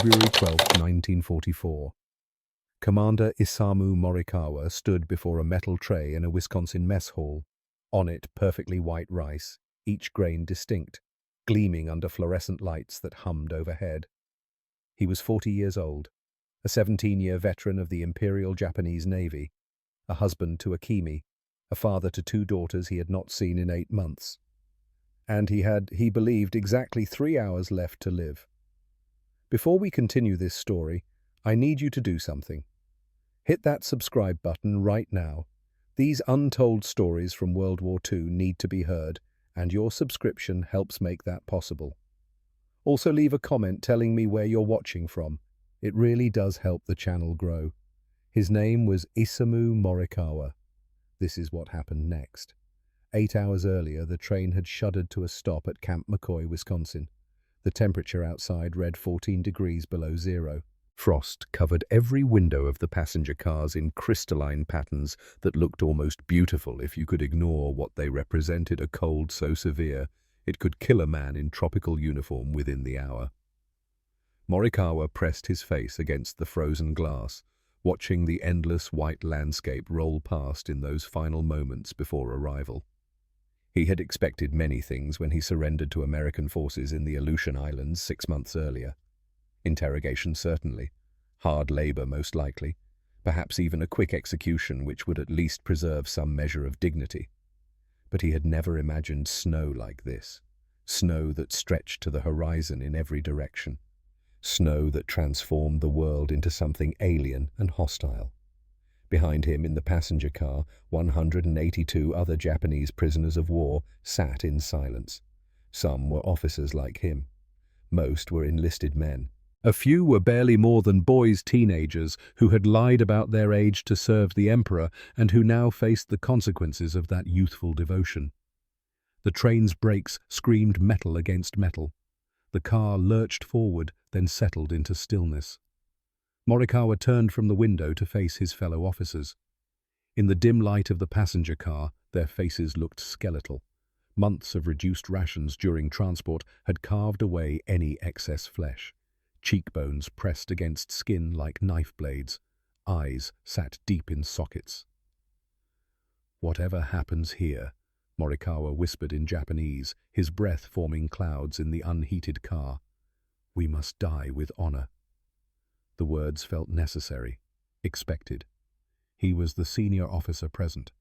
February 12, 1944. Commander Isamu Morikawa stood before a metal tray in a Wisconsin mess hall. On it, perfectly white rice, each grain distinct, gleaming under fluorescent lights that hummed overhead. He was 40 years old, a 17-year veteran of the Imperial Japanese Navy, a husband to a Kimi, a father to 2 daughters he had not seen in 8 months. And he believed, exactly 3 hours left to live. Before we continue this story, I need you to do something. Hit that subscribe button right now. These untold stories from World War II need to be heard, and your subscription helps make that possible. Also leave a comment telling me where you're watching from. It really does help the channel grow. His name was Isamu Morikawa. This is what happened next. 8 hours earlier, the train had shuddered to a stop at Camp McCoy, Wisconsin. The temperature outside read 14 degrees below zero. Frost covered every window of the passenger cars in crystalline patterns that looked almost beautiful if you could ignore what they represented: a cold so severe it could kill a man in tropical uniform within the hour. Morikawa pressed his face against the frozen glass, watching the endless white landscape roll past in those final moments before arrival. He had expected many things when he surrendered to American forces in the Aleutian Islands 6 months earlier. Interrogation certainly, hard labor most likely, perhaps even a quick execution which would at least preserve some measure of dignity. But he had never imagined snow like this, snow that stretched to the horizon in every direction, snow that transformed the world into something alien and hostile. Behind him in the passenger car, 182 other Japanese prisoners of war sat in silence. Some were officers like him. Most were enlisted men. A few were barely more than boys, teenagers, who had lied about their age to serve the emperor and who now faced the consequences of that youthful devotion. The train's brakes screamed metal against metal. The car lurched forward, then settled into stillness. Morikawa turned from the window to face his fellow officers. In the dim light of the passenger car, their faces looked skeletal. Months of reduced rations during transport had carved away any excess flesh. Cheekbones pressed against skin like knife blades. Eyes sat deep in sockets. "Whatever happens here," Morikawa whispered in Japanese, his breath forming clouds in the unheated car, "we must die with honor." The words felt necessary, expected. He was the senior officer present.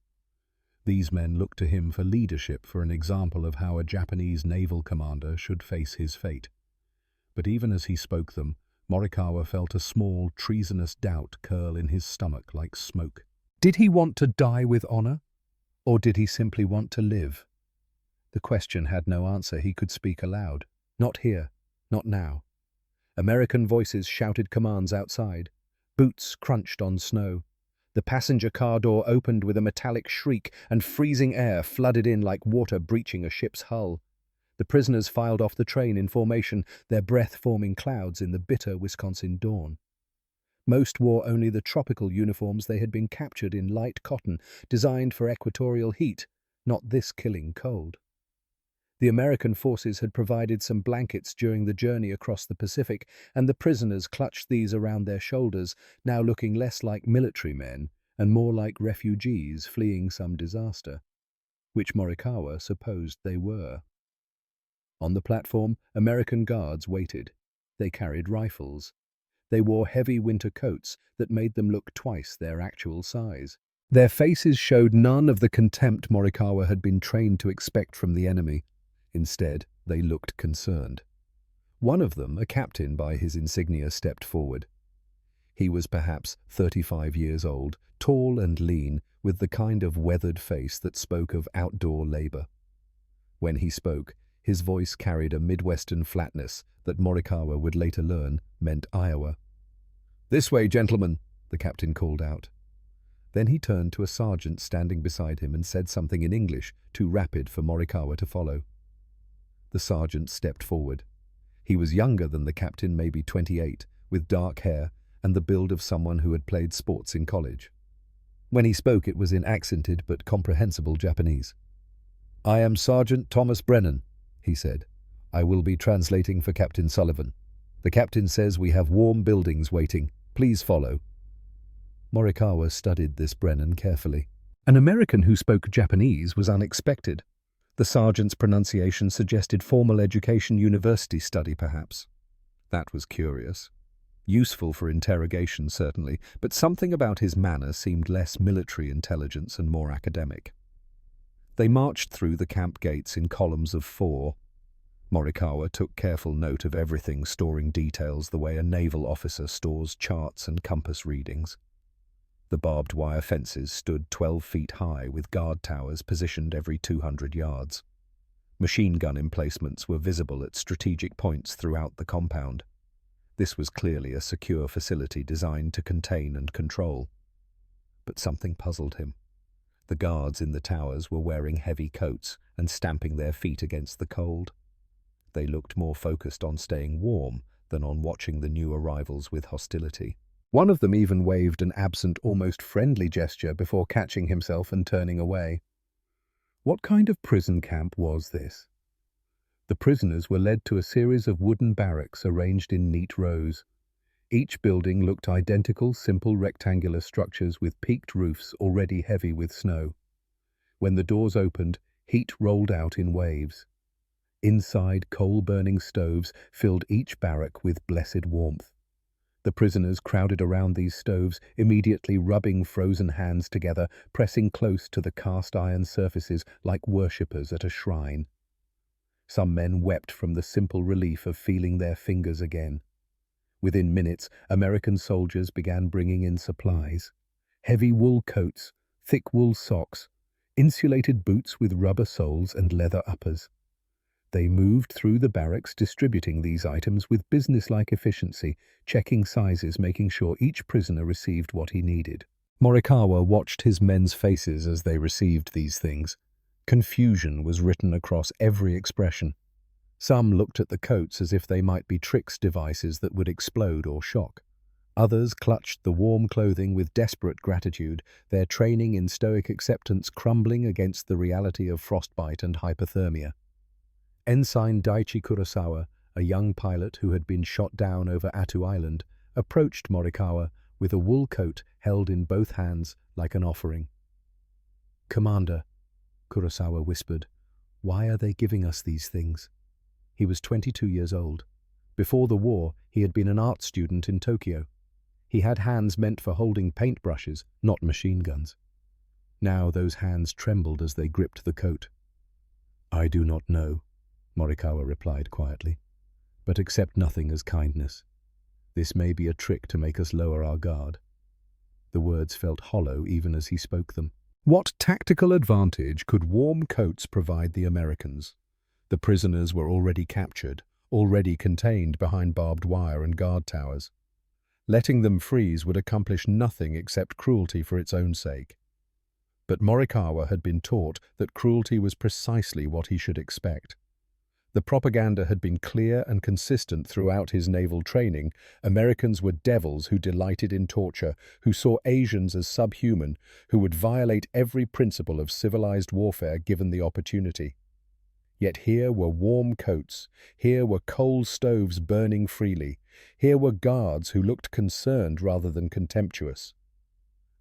These men looked to him for leadership, for an example of how a Japanese naval commander should face his fate. But even as he spoke them, Morikawa felt a small, treasonous doubt curl in his stomach like smoke. Did he want to die with honor? Or did he simply want to live? The question had no answer he could speak aloud. Not here, not now. American voices shouted commands outside. Boots crunched on snow. The passenger car door opened with a metallic shriek, and freezing air flooded in like water breaching a ship's hull. The prisoners filed off the train in formation, their breath forming clouds in the bitter Wisconsin dawn. Most wore only the tropical uniforms they had been captured in, light cotton, designed for equatorial heat, not this killing cold. The American forces had provided some blankets during the journey across the Pacific, and the prisoners clutched these around their shoulders, now looking less like military men and more like refugees fleeing some disaster, which Morikawa supposed they were. On the platform, American guards waited. They carried rifles. They wore heavy winter coats that made them look twice their actual size. Their faces showed none of the contempt Morikawa had been trained to expect from the enemy. Instead, they looked concerned. One of them, a captain by his insignia, stepped forward. He was perhaps 35 years old, tall and lean, with the kind of weathered face that spoke of outdoor labor. When he spoke, his voice carried a Midwestern flatness that Morikawa would later learn meant Iowa. "This way, gentlemen," the captain called out. Then he turned to a sergeant standing beside him and said something in English, too rapid for Morikawa to follow. The sergeant stepped forward. He was younger than the captain, maybe 28, with dark hair and the build of someone who had played sports in college. When he spoke, it was in accented but comprehensible Japanese. "I am Sergeant Thomas Brennan," he said. "I will be translating for Captain Sullivan. The captain says we have warm buildings waiting. Please follow. Morikawa studied this Brennan carefully. An American who spoke Japanese was unexpected. The sergeant's pronunciation suggested formal education, university study, perhaps. That was curious. Useful for interrogation, certainly, but something about his manner seemed less military intelligence and more academic. They marched through the camp gates in columns of 4. Morikawa took careful note of everything, storing details the way a naval officer stores charts and compass readings. The barbed wire fences stood 12 feet high with guard towers positioned every 200 yards. Machine gun emplacements were visible at strategic points throughout the compound. This was clearly a secure facility designed to contain and control. But something puzzled him. The guards in the towers were wearing heavy coats and stamping their feet against the cold. They looked more focused on staying warm than on watching the new arrivals with hostility. One of them even waved an absent, almost friendly gesture before catching himself and turning away. What kind of prison camp was this? The prisoners were led to a series of wooden barracks arranged in neat rows. Each building looked identical, simple rectangular structures with peaked roofs already heavy with snow. When the doors opened, heat rolled out in waves. Inside, coal-burning stoves filled each barrack with blessed warmth. The prisoners crowded around these stoves, immediately rubbing frozen hands together, pressing close to the cast-iron surfaces like worshippers at a shrine. Some men wept from the simple relief of feeling their fingers again. Within minutes, American soldiers began bringing in supplies. Heavy wool coats, thick wool socks, insulated boots with rubber soles and leather uppers. They moved through the barracks distributing these items with businesslike efficiency, checking sizes, making sure each prisoner received what he needed. Morikawa watched his men's faces as they received these things. Confusion was written across every expression. Some looked at the coats as if they might be tricks devices that would explode or shock. Others clutched the warm clothing with desperate gratitude, their training in stoic acceptance crumbling against the reality of frostbite and hypothermia. Ensign Daichi Kurosawa, a young pilot who had been shot down over Attu Island, approached Morikawa with a wool coat held in both hands like an offering. "Commander," Kurosawa whispered, "why are they giving us these things?" He was 22 years old. Before the war, he had been an art student in Tokyo. He had hands meant for holding paintbrushes, not machine guns. Now those hands trembled as they gripped the coat. "I do not know," Morikawa replied quietly, "but accept nothing as kindness. This may be a trick to make us lower our guard." The words felt hollow even as he spoke them. What tactical advantage could warm coats provide the Americans? The prisoners were already captured, already contained behind barbed wire and guard towers. Letting them freeze would accomplish nothing except cruelty for its own sake. But Morikawa had been taught that cruelty was precisely what he should expect. The propaganda had been clear and consistent throughout his naval training. Americans were devils who delighted in torture, who saw Asians as subhuman, who would violate every principle of civilized warfare given the opportunity. Yet here were warm coats, here were coal stoves burning freely, here were guards who looked concerned rather than contemptuous.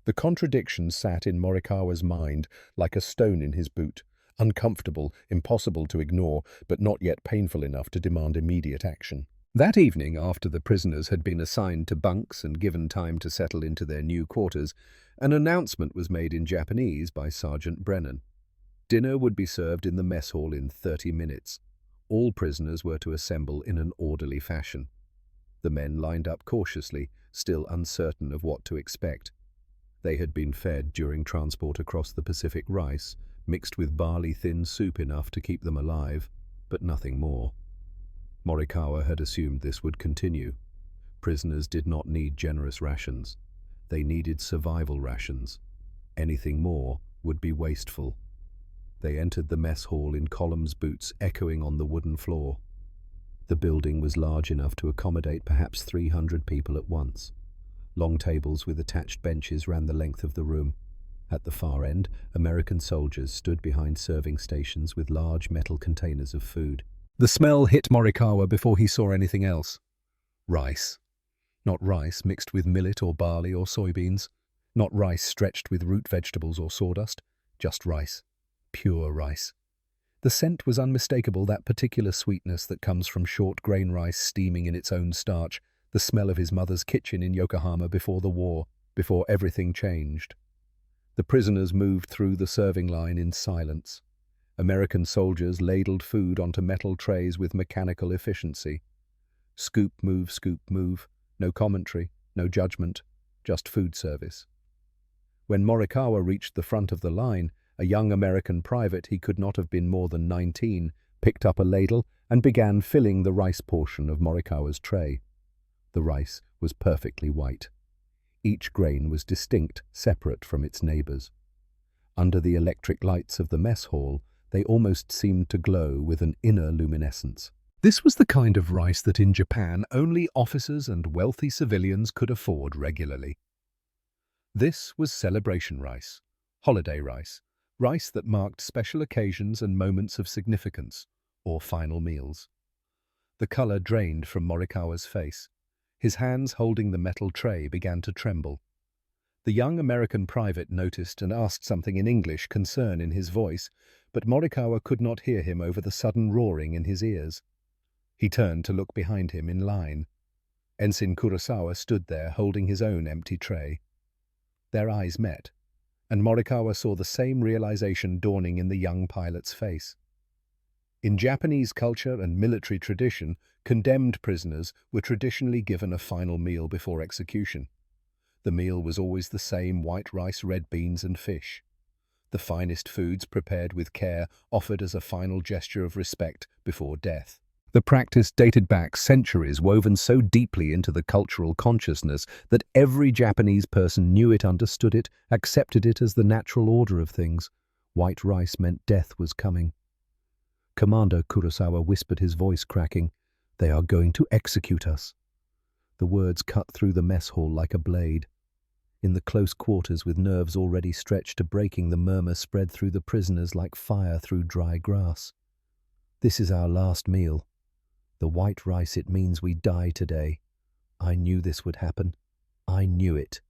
The contradiction sat in Morikawa's mind like a stone in his boot. Uncomfortable, impossible to ignore, but not yet painful enough to demand immediate action. That evening, after the prisoners had been assigned to bunks and given time to settle into their new quarters, an announcement was made in Japanese by Sergeant Brennan. Dinner would be served in the mess hall in 30 minutes. All prisoners were to assemble in an orderly fashion. The men lined up cautiously, still uncertain of what to expect. They had been fed during transport across the Pacific rice, mixed with barley-thin soup enough to keep them alive, but nothing more. Morikawa had assumed this would continue. Prisoners did not need generous rations. They needed survival rations. Anything more would be wasteful. They entered the mess hall in columns boots echoing on the wooden floor. The building was large enough to accommodate perhaps 300 people at once. Long tables with attached benches ran the length of the room. At the far end, American soldiers stood behind serving stations with large metal containers of food. The smell hit Morikawa before he saw anything else. Rice. Not rice mixed with millet or barley or soybeans. Not rice stretched with root vegetables or sawdust. Just rice. Pure rice. The scent was unmistakable, that particular sweetness that comes from short grain rice steaming in its own starch, the smell of his mother's kitchen in Yokohama before the war, before everything changed. The prisoners moved through the serving line in silence. American soldiers ladled food onto metal trays with mechanical efficiency. Scoop, move, no commentary, no judgment, just food service. When Morikawa reached the front of the line, a young American private, he could not have been more than 19, picked up a ladle and began filling the rice portion of Morikawa's tray. The rice was perfectly white. Each grain was distinct, separate from its neighbors. Under the electric lights of the mess hall, they almost seemed to glow with an inner luminescence. This was the kind of rice that in Japan only officers and wealthy civilians could afford regularly. This was celebration rice, holiday rice, rice that marked special occasions and moments of significance, or final meals. The color drained from Morikawa's face. His hands holding the metal tray began to tremble. The young American private noticed and asked something in English, concern in his voice, but Morikawa could not hear him over the sudden roaring in his ears. He turned to look behind him in line. Ensign Kurosawa stood there holding his own empty tray. Their eyes met, and Morikawa saw the same realization dawning in the young pilot's face. In Japanese culture and military tradition, condemned prisoners were traditionally given a final meal before execution. The meal was always the same: white rice, red beans, and fish. The finest foods prepared with care, offered as a final gesture of respect before death. The practice dated back centuries, woven so deeply into the cultural consciousness that every Japanese person knew it, understood it, accepted it as the natural order of things. White rice meant death was coming. "Commander," Kurosawa whispered, his voice cracking, "they are going to execute us." The words cut through the mess hall like a blade. In the close quarters, with nerves already stretched to breaking, the murmur spread through the prisoners like fire through dry grass. "This is our last meal. The white rice, it means we die today. I knew this would happen. I knew it."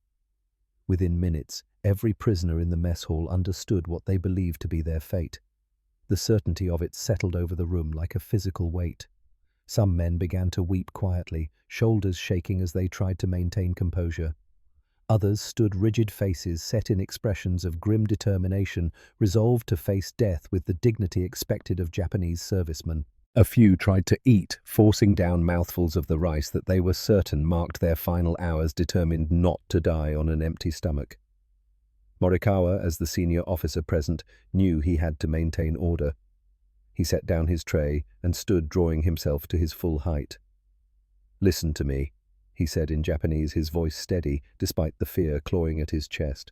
Within minutes, every prisoner in the mess hall understood what they believed to be their fate. The certainty of it settled over the room like a physical weight. Some men began to weep quietly, shoulders shaking as they tried to maintain composure. Others stood rigid, faces set in expressions of grim determination, resolved to face death with the dignity expected of Japanese servicemen. A few tried to eat, forcing down mouthfuls of the rice that they were certain marked their final hours, determined not to die on an empty stomach. Morikawa, as the senior officer present, knew he had to maintain order. He set down his tray and stood, drawing himself to his full height. "Listen to me," he said in Japanese, his voice steady, despite the fear clawing at his chest.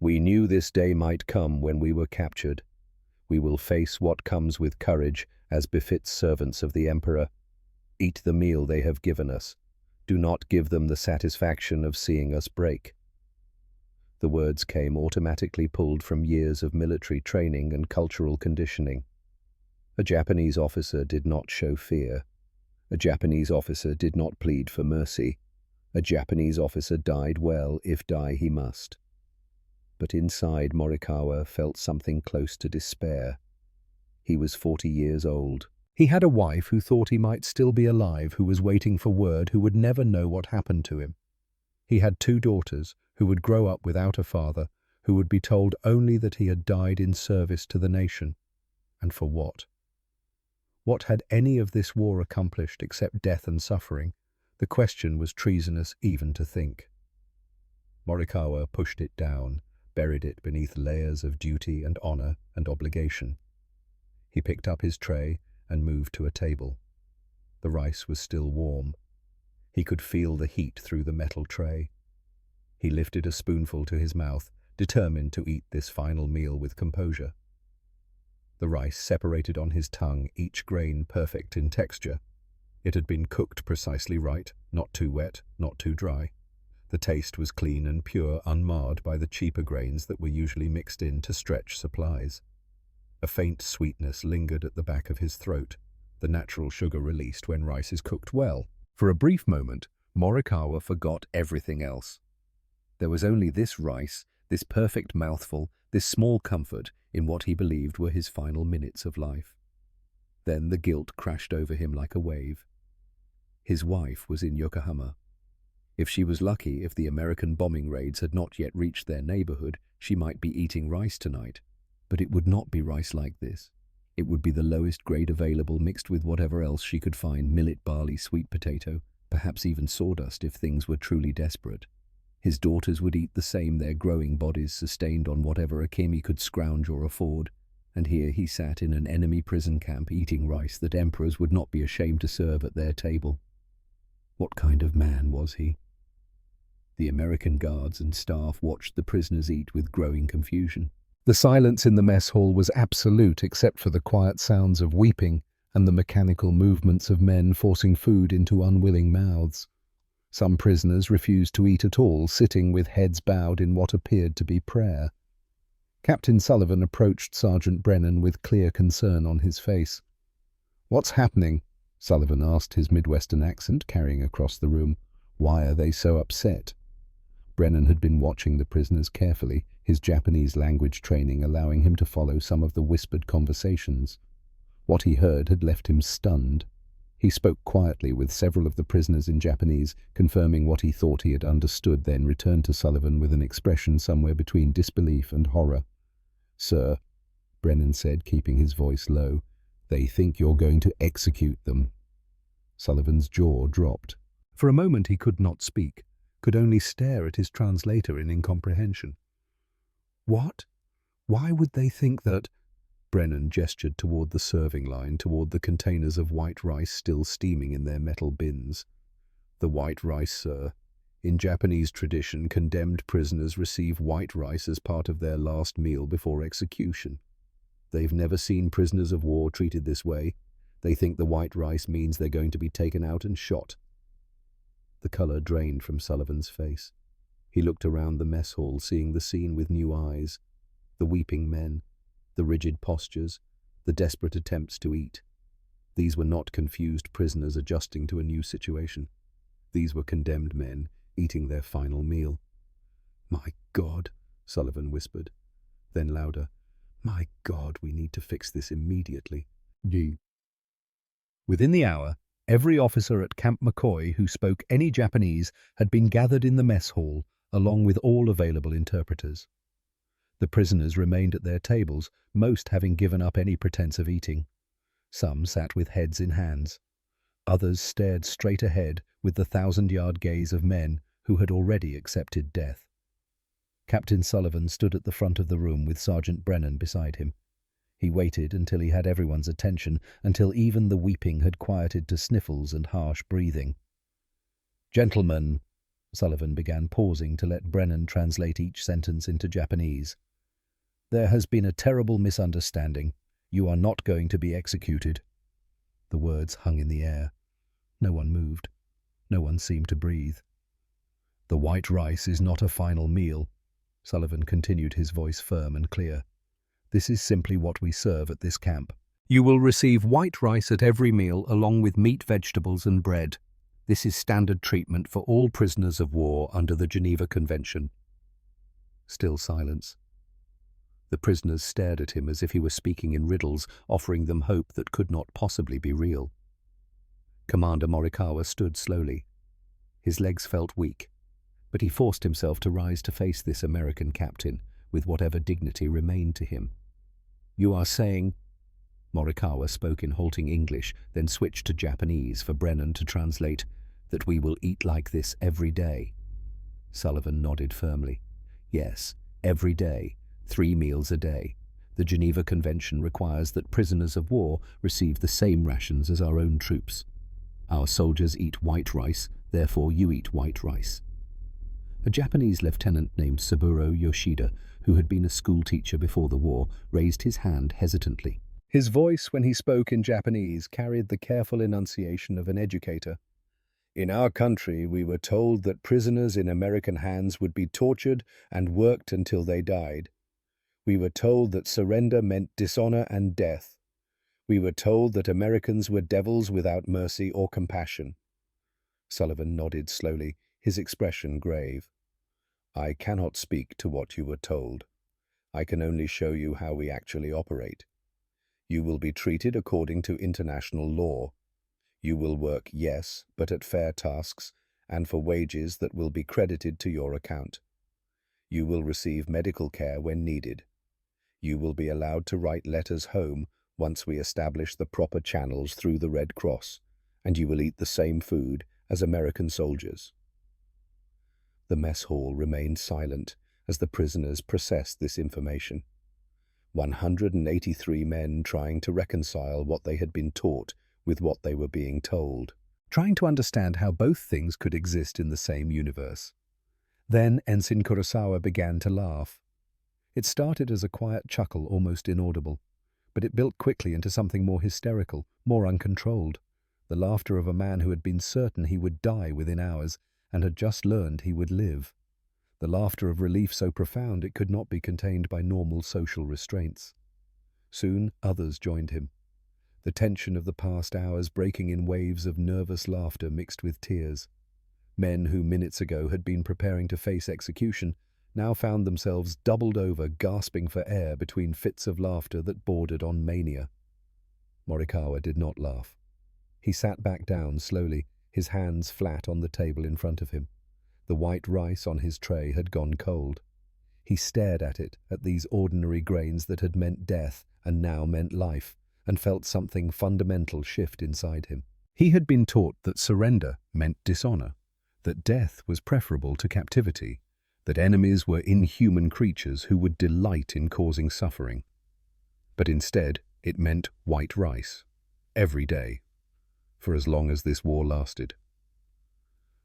"We knew this day might come when we were captured. We will face what comes with courage, as befits servants of the Emperor. Eat the meal they have given us. Do not give them the satisfaction of seeing us break." The words came automatically pulled from years of military training and cultural conditioning. A Japanese officer did not show fear. A Japanese officer did not plead for mercy. A Japanese officer died well, if die he must. But inside, Morikawa felt something close to despair. He was 40 years old. He had a wife who thought he might still be alive, who was waiting for word, who would never know what happened to him. He had 2 daughters who would grow up without a father, who would be told only that he had died in service to the nation. And for what? What had any of this war accomplished except death and suffering? The question was treasonous even to think. Morikawa pushed it down, buried it beneath layers of duty and honor and obligation. He picked up his tray and moved to a table. The rice was still warm. He could feel the heat through the metal tray. He lifted a spoonful to his mouth, determined to eat this final meal with composure. The rice separated on his tongue, each grain perfect in texture. It had been cooked precisely right, not too wet, not too dry. The taste was clean and pure, unmarred by the cheaper grains that were usually mixed in to stretch supplies. A faint sweetness lingered at the back of his throat, the natural sugar released when rice is cooked well. For a brief moment, Morikawa forgot everything else. There was only this rice, this perfect mouthful, this small comfort in what he believed were his final minutes of life. Then the guilt crashed over him like a wave. His wife was in Yokohama. If she was lucky, if the American bombing raids had not yet reached their neighborhood, she might be eating rice tonight. But it would not be rice like this. It would be the lowest grade available, mixed with whatever else she could find: millet, barley, sweet potato, perhaps even sawdust if things were truly desperate. His daughters would eat the same, their growing bodies sustained on whatever Akemi could scrounge or afford. And here he sat in an enemy prison camp eating rice that emperors would not be ashamed to serve at their table. What kind of man was he? The American guards and staff watched the prisoners eat with growing confusion. The silence in the mess hall was absolute except for the quiet sounds of weeping and the mechanical movements of men forcing food into unwilling mouths. Some prisoners refused to eat at all, sitting with heads bowed in what appeared to be prayer. Captain Sullivan approached Sergeant Brennan with clear concern on his face. "What's happening?" Sullivan asked, his Midwestern accent carrying across the room. "Why are they so upset?" Brennan had been watching the prisoners carefully, his Japanese language training allowing him to follow some of the whispered conversations. What he heard had left him stunned. He spoke quietly with several of the prisoners in Japanese, confirming what he thought he had understood, then returned to Sullivan with an expression somewhere between disbelief and horror. "Sir," Brennan said, keeping his voice low, "they think you're going to execute them." Sullivan's jaw dropped. For a moment he could not speak, could only stare at his translator in incomprehension. "What? Why would they think that?" Brennan gestured toward the serving line, toward the containers of white rice still steaming in their metal bins. "The white rice, sir. In Japanese tradition, condemned prisoners receive white rice as part of their last meal before execution. They've never seen prisoners of war treated this way. They think the white rice means they're going to be taken out and shot." The color drained from Sullivan's face. He looked around the mess hall, seeing the scene with new eyes. The weeping men, the rigid postures, the desperate attempts to eat. These were not confused prisoners adjusting to a new situation. These were condemned men eating their final meal. "My God," Sullivan whispered. Then louder, "My God, we need to fix this immediately." Within the hour, every officer at Camp McCoy who spoke any Japanese had been gathered in the mess hall, along with all available interpreters. The prisoners remained at their tables, most having given up any pretense of eating. Some sat with heads in hands. Others stared straight ahead with the 1,000-yard gaze of men who had already accepted death. Captain Sullivan stood at the front of the room with Sergeant Brennan beside him. He waited until he had everyone's attention, until even the weeping had quieted to sniffles and harsh breathing. "Gentlemen," Sullivan began, pausing to let Brennan translate each sentence into Japanese. "There has been a terrible misunderstanding. You are not going to be executed." The words hung in the air. No one moved. No one seemed to breathe. "The white rice is not a final meal," Sullivan continued, his voice firm and clear. "This is simply what we serve at this camp. You will receive white rice at every meal along with meat, vegetables and bread. This is standard treatment for all prisoners of war under the Geneva Convention." Still silence. The prisoners stared at him as if he were speaking in riddles, offering them hope that could not possibly be real. Commander Morikawa stood slowly. His legs felt weak, but he forced himself to rise to face this American captain with whatever dignity remained to him. "You are saying—" Morikawa spoke in halting English, then switched to Japanese for Brennan to translate, "that we will eat like this every day." Sullivan nodded firmly. "Yes, every day, 3 meals a day. The Geneva Convention requires that prisoners of war receive the same rations as our own troops. Our soldiers eat white rice, therefore you eat white rice." A Japanese lieutenant named Saburo Yoshida, who had been a school teacher before the war, raised his hand hesitantly. His voice, when he spoke in Japanese, carried the careful enunciation of an educator. "In our country, we were told that prisoners in American hands would be tortured and worked until they died. We were told that surrender meant dishonor and death. We were told that Americans were devils without mercy or compassion. Sullivan nodded slowly, his expression grave. I cannot speak to what you were told. I can only show you how we actually operate. You will be treated according to international law. You will work, yes, but at fair tasks and for wages that will be credited to your account. You will receive medical care when needed. You will be allowed to write letters home once we establish the proper channels through the Red Cross, and you will eat the same food as American soldiers. The mess hall remained silent as the prisoners processed this information. 183 men trying to reconcile what they had been taught with what they were being told, trying to understand how both things could exist in the same universe. Then Ensign Kurosawa began to laugh. It started as a quiet chuckle, almost inaudible, but it built quickly into something more hysterical, more uncontrolled. The laughter of a man who had been certain he would die within hours and had just learned he would live. The laughter of relief so profound it could not be contained by normal social restraints. Soon others joined him, the tension of the past hours breaking in waves of nervous laughter mixed with tears. Men who minutes ago had been preparing to face execution now found themselves doubled over, gasping for air between fits of laughter that bordered on mania. Morikawa did not laugh. He sat back down slowly, his hands flat on the table in front of him. The white rice on his tray had gone cold. He stared at it, at these ordinary grains that had meant death and now meant life, and felt something fundamental shift inside him. He had been taught that surrender meant dishonor, that death was preferable to captivity, that enemies were inhuman creatures who would delight in causing suffering. But instead, it meant white rice, every day, for as long as this war lasted.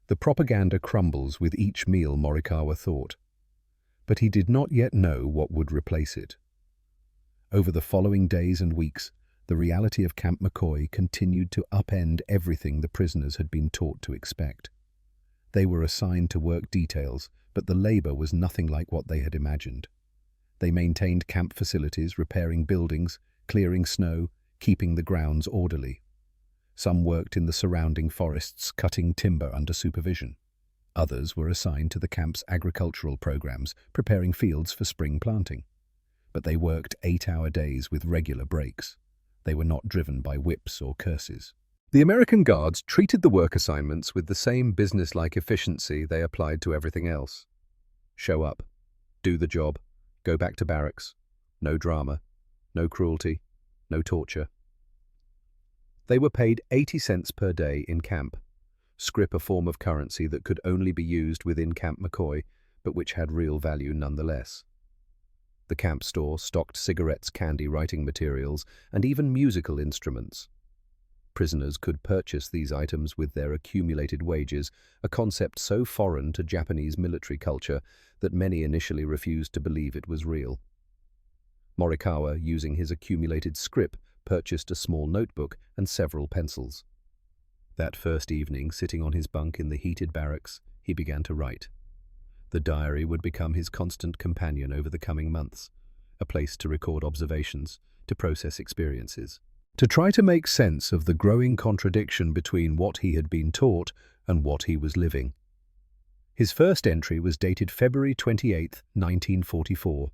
The propaganda crumbles with each meal, Morikawa thought, but he did not yet know what would replace it. Over the following days and weeks, the reality of Camp McCoy continued to upend everything the prisoners had been taught to expect. They were assigned to work details, but the labor was nothing like what they had imagined. They maintained camp facilities, repairing buildings, clearing snow, keeping the grounds orderly. Some worked in the surrounding forests, cutting timber under supervision. Others were assigned to the camp's agricultural programs, preparing fields for spring planting. But they worked 8-hour days with regular breaks. They were not driven by whips or curses. The American Guards treated the work assignments with the same business-like efficiency they applied to everything else. Show up, do the job, go back to barracks. No drama, no cruelty, no torture. They were paid 80 cents per day in camp, scrip a form of currency that could only be used within Camp McCoy, but which had real value nonetheless. The camp store stocked cigarettes, candy, writing materials, and even musical instruments. Prisoners could purchase these items with their accumulated wages, a concept so foreign to Japanese military culture that many initially refused to believe it was real. Morikawa, using his accumulated scrip, purchased a small notebook and several pencils. That first evening, sitting on his bunk in the heated barracks, he began to write. The diary would become his constant companion over the coming months, a place to record observations, to process experiences, to try to make sense of the growing contradiction between what he had been taught and what he was living. His first entry was dated February 28, 1944.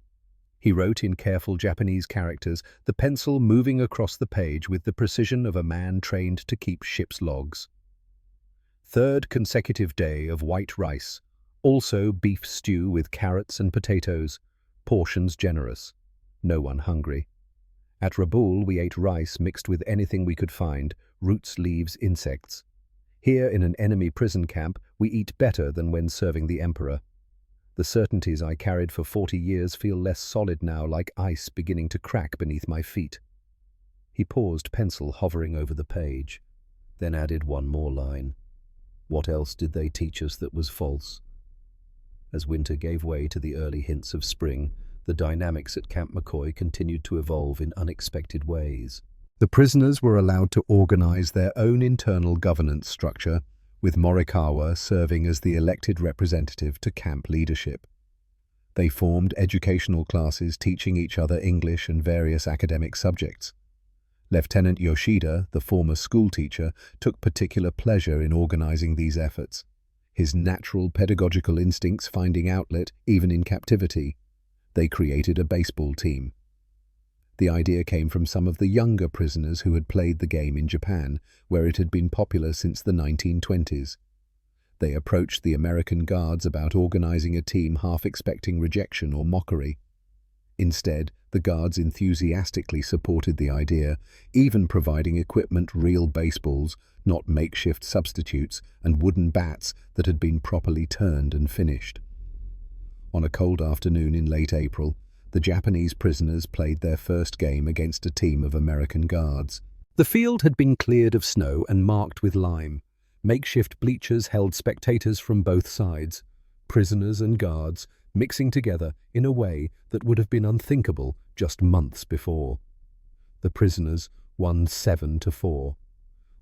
He wrote in careful Japanese characters, the pencil moving across the page with the precision of a man trained to keep ship's logs. Third consecutive day of white rice, also beef stew with carrots and potatoes, portions generous, no one hungry. At Rabaul we ate rice mixed with anything we could find, roots, leaves, insects. Here in an enemy prison camp we eat better than when serving the emperor. The certainties I carried for 40 years feel less solid now, like ice beginning to crack beneath my feet. He paused, pencil hovering over the page, then added one more line. What else did they teach us that was false? As winter gave way to the early hints of spring, the dynamics at Camp McCoy continued to evolve in unexpected ways. The prisoners were allowed to organize their own internal governance structure, with Morikawa serving as the elected representative to camp leadership. They formed educational classes teaching each other English and various academic subjects. Lieutenant Yoshida, the former schoolteacher, took particular pleasure in organizing these efforts, his natural pedagogical instincts finding outlet even in captivity. They created a baseball team. The idea came from some of the younger prisoners who had played the game in Japan, where it had been popular since the 1920s. They approached the American guards about organizing a team, half expecting rejection or mockery. Instead, the guards enthusiastically supported the idea, even providing equipment, real baseballs, not makeshift substitutes, and wooden bats that had been properly turned and finished. On a cold afternoon in late April, the Japanese prisoners played their first game against a team of American guards. The field had been cleared of snow and marked with lime. Makeshift bleachers held spectators from both sides, prisoners and guards, mixing together in a way that would have been unthinkable just months before. The prisoners won 7-4.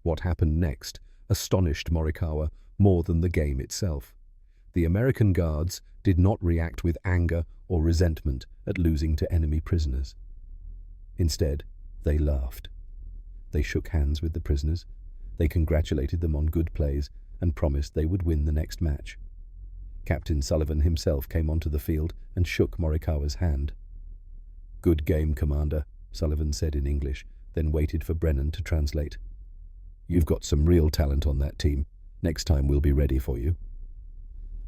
What happened next astonished Morikawa more than the game itself. The American guards did not react with anger or resentment at losing to enemy prisoners. Instead, they laughed. They shook hands with the prisoners. They congratulated them on good plays and promised they would win the next match. Captain Sullivan himself came onto the field and shook Morikawa's hand. "Good game, Commander," Sullivan said in English, then waited for Brennan to translate. "You've got some real talent on that team. Next time we'll be ready for you."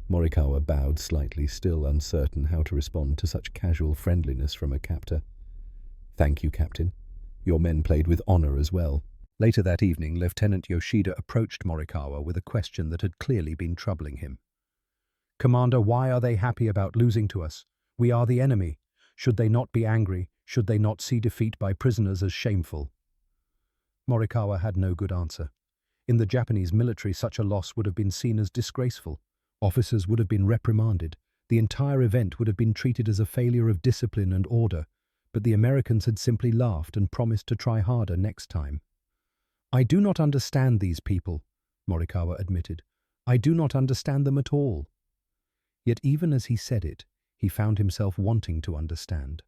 Morikawa bowed slightly, still uncertain how to respond to such casual friendliness from a captor. "Thank you, Captain. Your men played with honor as well." Later that evening, Lieutenant Yoshida approached Morikawa with a question that had clearly been troubling him. "Commander, why are they happy about losing to us? We are the enemy. Should they not be angry? Should they not see defeat by prisoners as shameful?" Morikawa had no good answer. In the Japanese military, such a loss would have been seen as disgraceful. Officers would have been reprimanded. The entire event would have been treated as a failure of discipline and order, but the Americans had simply laughed and promised to try harder next time. "I do not understand these people," Morikawa admitted. "I do not understand them at all." Yet even as he said it, he found himself wanting to understand.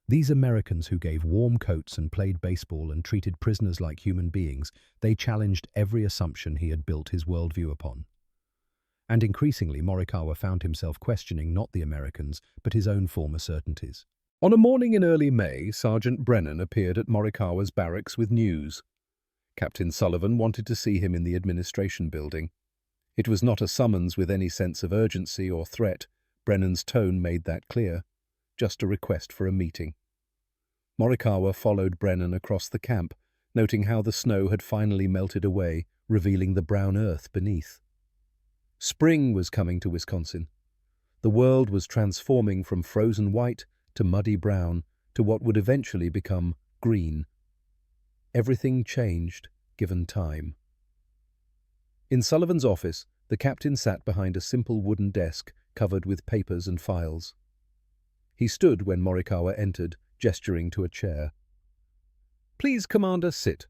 These Americans who gave warm coats and played baseball and treated prisoners like human beings, they challenged every assumption he had built his worldview upon. And increasingly, Morikawa found himself questioning not the Americans, but his own former certainties. On a morning in early May, Sergeant Brennan appeared at Morikawa's barracks with news. Captain Sullivan wanted to see him in the administration building. It was not a summons with any sense of urgency or threat. Brennan's tone made that clear. Just a request for a meeting. Morikawa followed Brennan across the camp, noting how the snow had finally melted away, revealing the brown earth beneath. Spring was coming to Wisconsin. The world was transforming from frozen white to muddy brown to what would eventually become green. Everything changed, given time. In Sullivan's office, the captain sat behind a simple wooden desk covered with papers and files. He stood when Morikawa entered, gesturing to a chair. "Please, Commander, sit.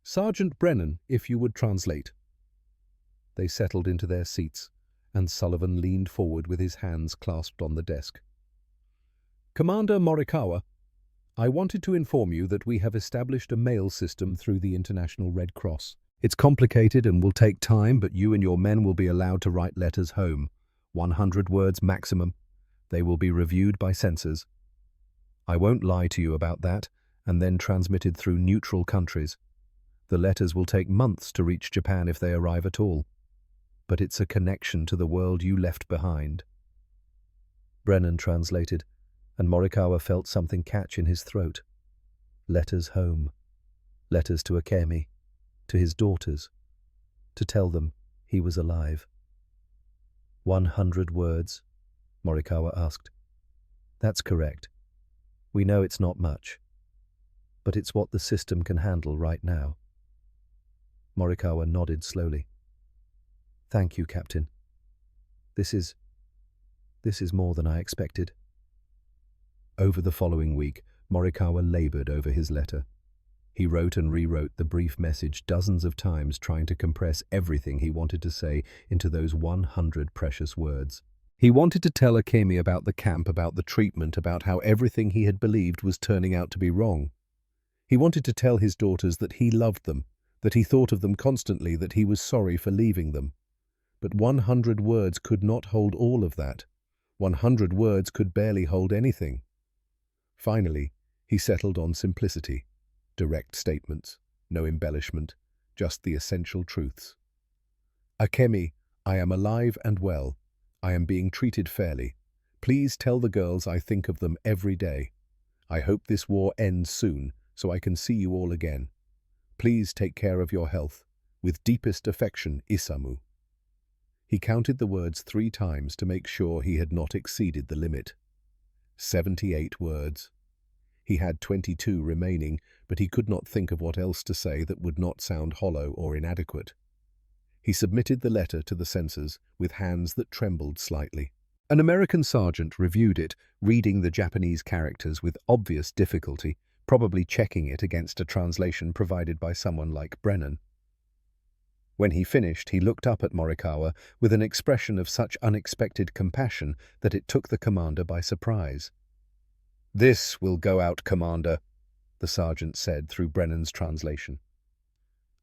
Sergeant Brennan, if you would translate." They settled into their seats, and Sullivan leaned forward with his hands clasped on the desk. "Commander Morikawa, I wanted to inform you that we have established a mail system through the International Red Cross. It's complicated and will take time, but you and your men will be allowed to write letters home, 100 words maximum. They will be reviewed by censors. I won't lie to you about that, and then transmitted through neutral countries. The letters will take months to reach Japan if they arrive at all. But it's a connection to the world you left behind." Brennan translated, and Morikawa felt something catch in his throat. Letters home. Letters to Akemi, to his daughters, to tell them he was alive. 100 words, Morikawa asked. "That's correct. We know it's not much, but it's what the system can handle right now." Morikawa nodded slowly. "Thank you, Captain. This is more than I expected." Over the following week, Morikawa labored over his letter. He wrote and rewrote the brief message dozens of times, trying to compress everything he wanted to say into those 100 precious words. He wanted to tell Akemi about the camp, about the treatment, about how everything he had believed was turning out to be wrong. He wanted to tell his daughters that he loved them, that he thought of them constantly, that he was sorry for leaving them. But 100 words could not hold all of that. 100 words could barely hold anything. Finally, he settled on simplicity. Direct statements, no embellishment, just the essential truths. Akemi, I am alive and well. I am being treated fairly. Please tell the girls I think of them every day. I hope this war ends soon, so I can see you all again. Please take care of your health. With deepest affection, Isamu. He counted the words 3 times to make sure he had not exceeded the limit. 78 words. He had 22 remaining, but he could not think of what else to say that would not sound hollow or inadequate. He submitted the letter to the censors with hands that trembled slightly. An American sergeant reviewed it, reading the Japanese characters with obvious difficulty, probably checking it against a translation provided by someone like Brennan. When he finished, he looked up at Morikawa with an expression of such unexpected compassion that it took the commander by surprise. "This will go out, Commander," the sergeant said through Brennan's translation.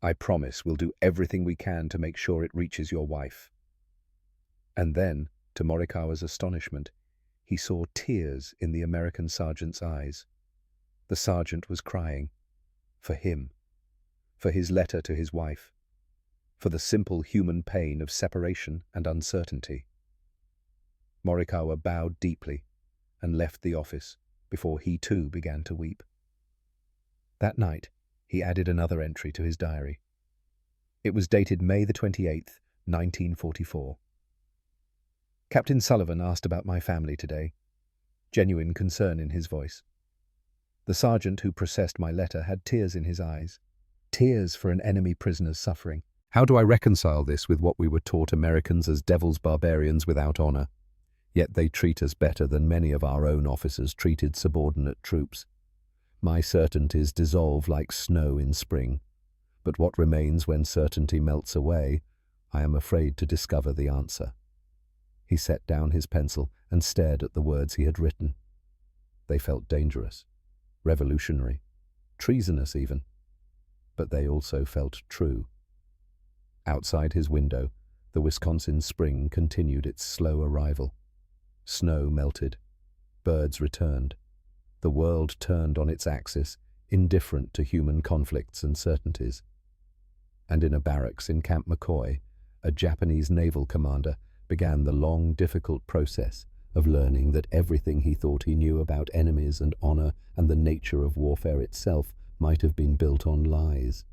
"I promise we'll do everything we can to make sure it reaches your wife." And then, to Morikawa's astonishment, he saw tears in the American sergeant's eyes. The sergeant was crying. For him. For his letter to his wife. For the simple human pain of separation and uncertainty. Morikawa bowed deeply and left the office before he too began to weep. That night, he added another entry to his diary. It was dated May the 28th, 1944. Captain Sullivan asked about my family today. Genuine concern in his voice. The sergeant who processed my letter had tears in his eyes. Tears for an enemy prisoner's suffering. How do I reconcile this with what we were taught Americans as devil's barbarians without honor? Yet they treat us better than many of our own officers treated subordinate troops. My certainties dissolve like snow in spring. But what remains when certainty melts away, I am afraid to discover the answer. He set down his pencil and stared at the words he had written. They felt dangerous, revolutionary, treasonous even. But they also felt true. Outside his window, the Wisconsin spring continued its slow arrival. Snow melted. Birds returned. The world turned on its axis, indifferent to human conflicts and certainties. And in a barracks in Camp McCoy, a Japanese naval commander began the long, difficult process of learning that everything he thought he knew about enemies and honor and the nature of warfare itself might have been built on lies.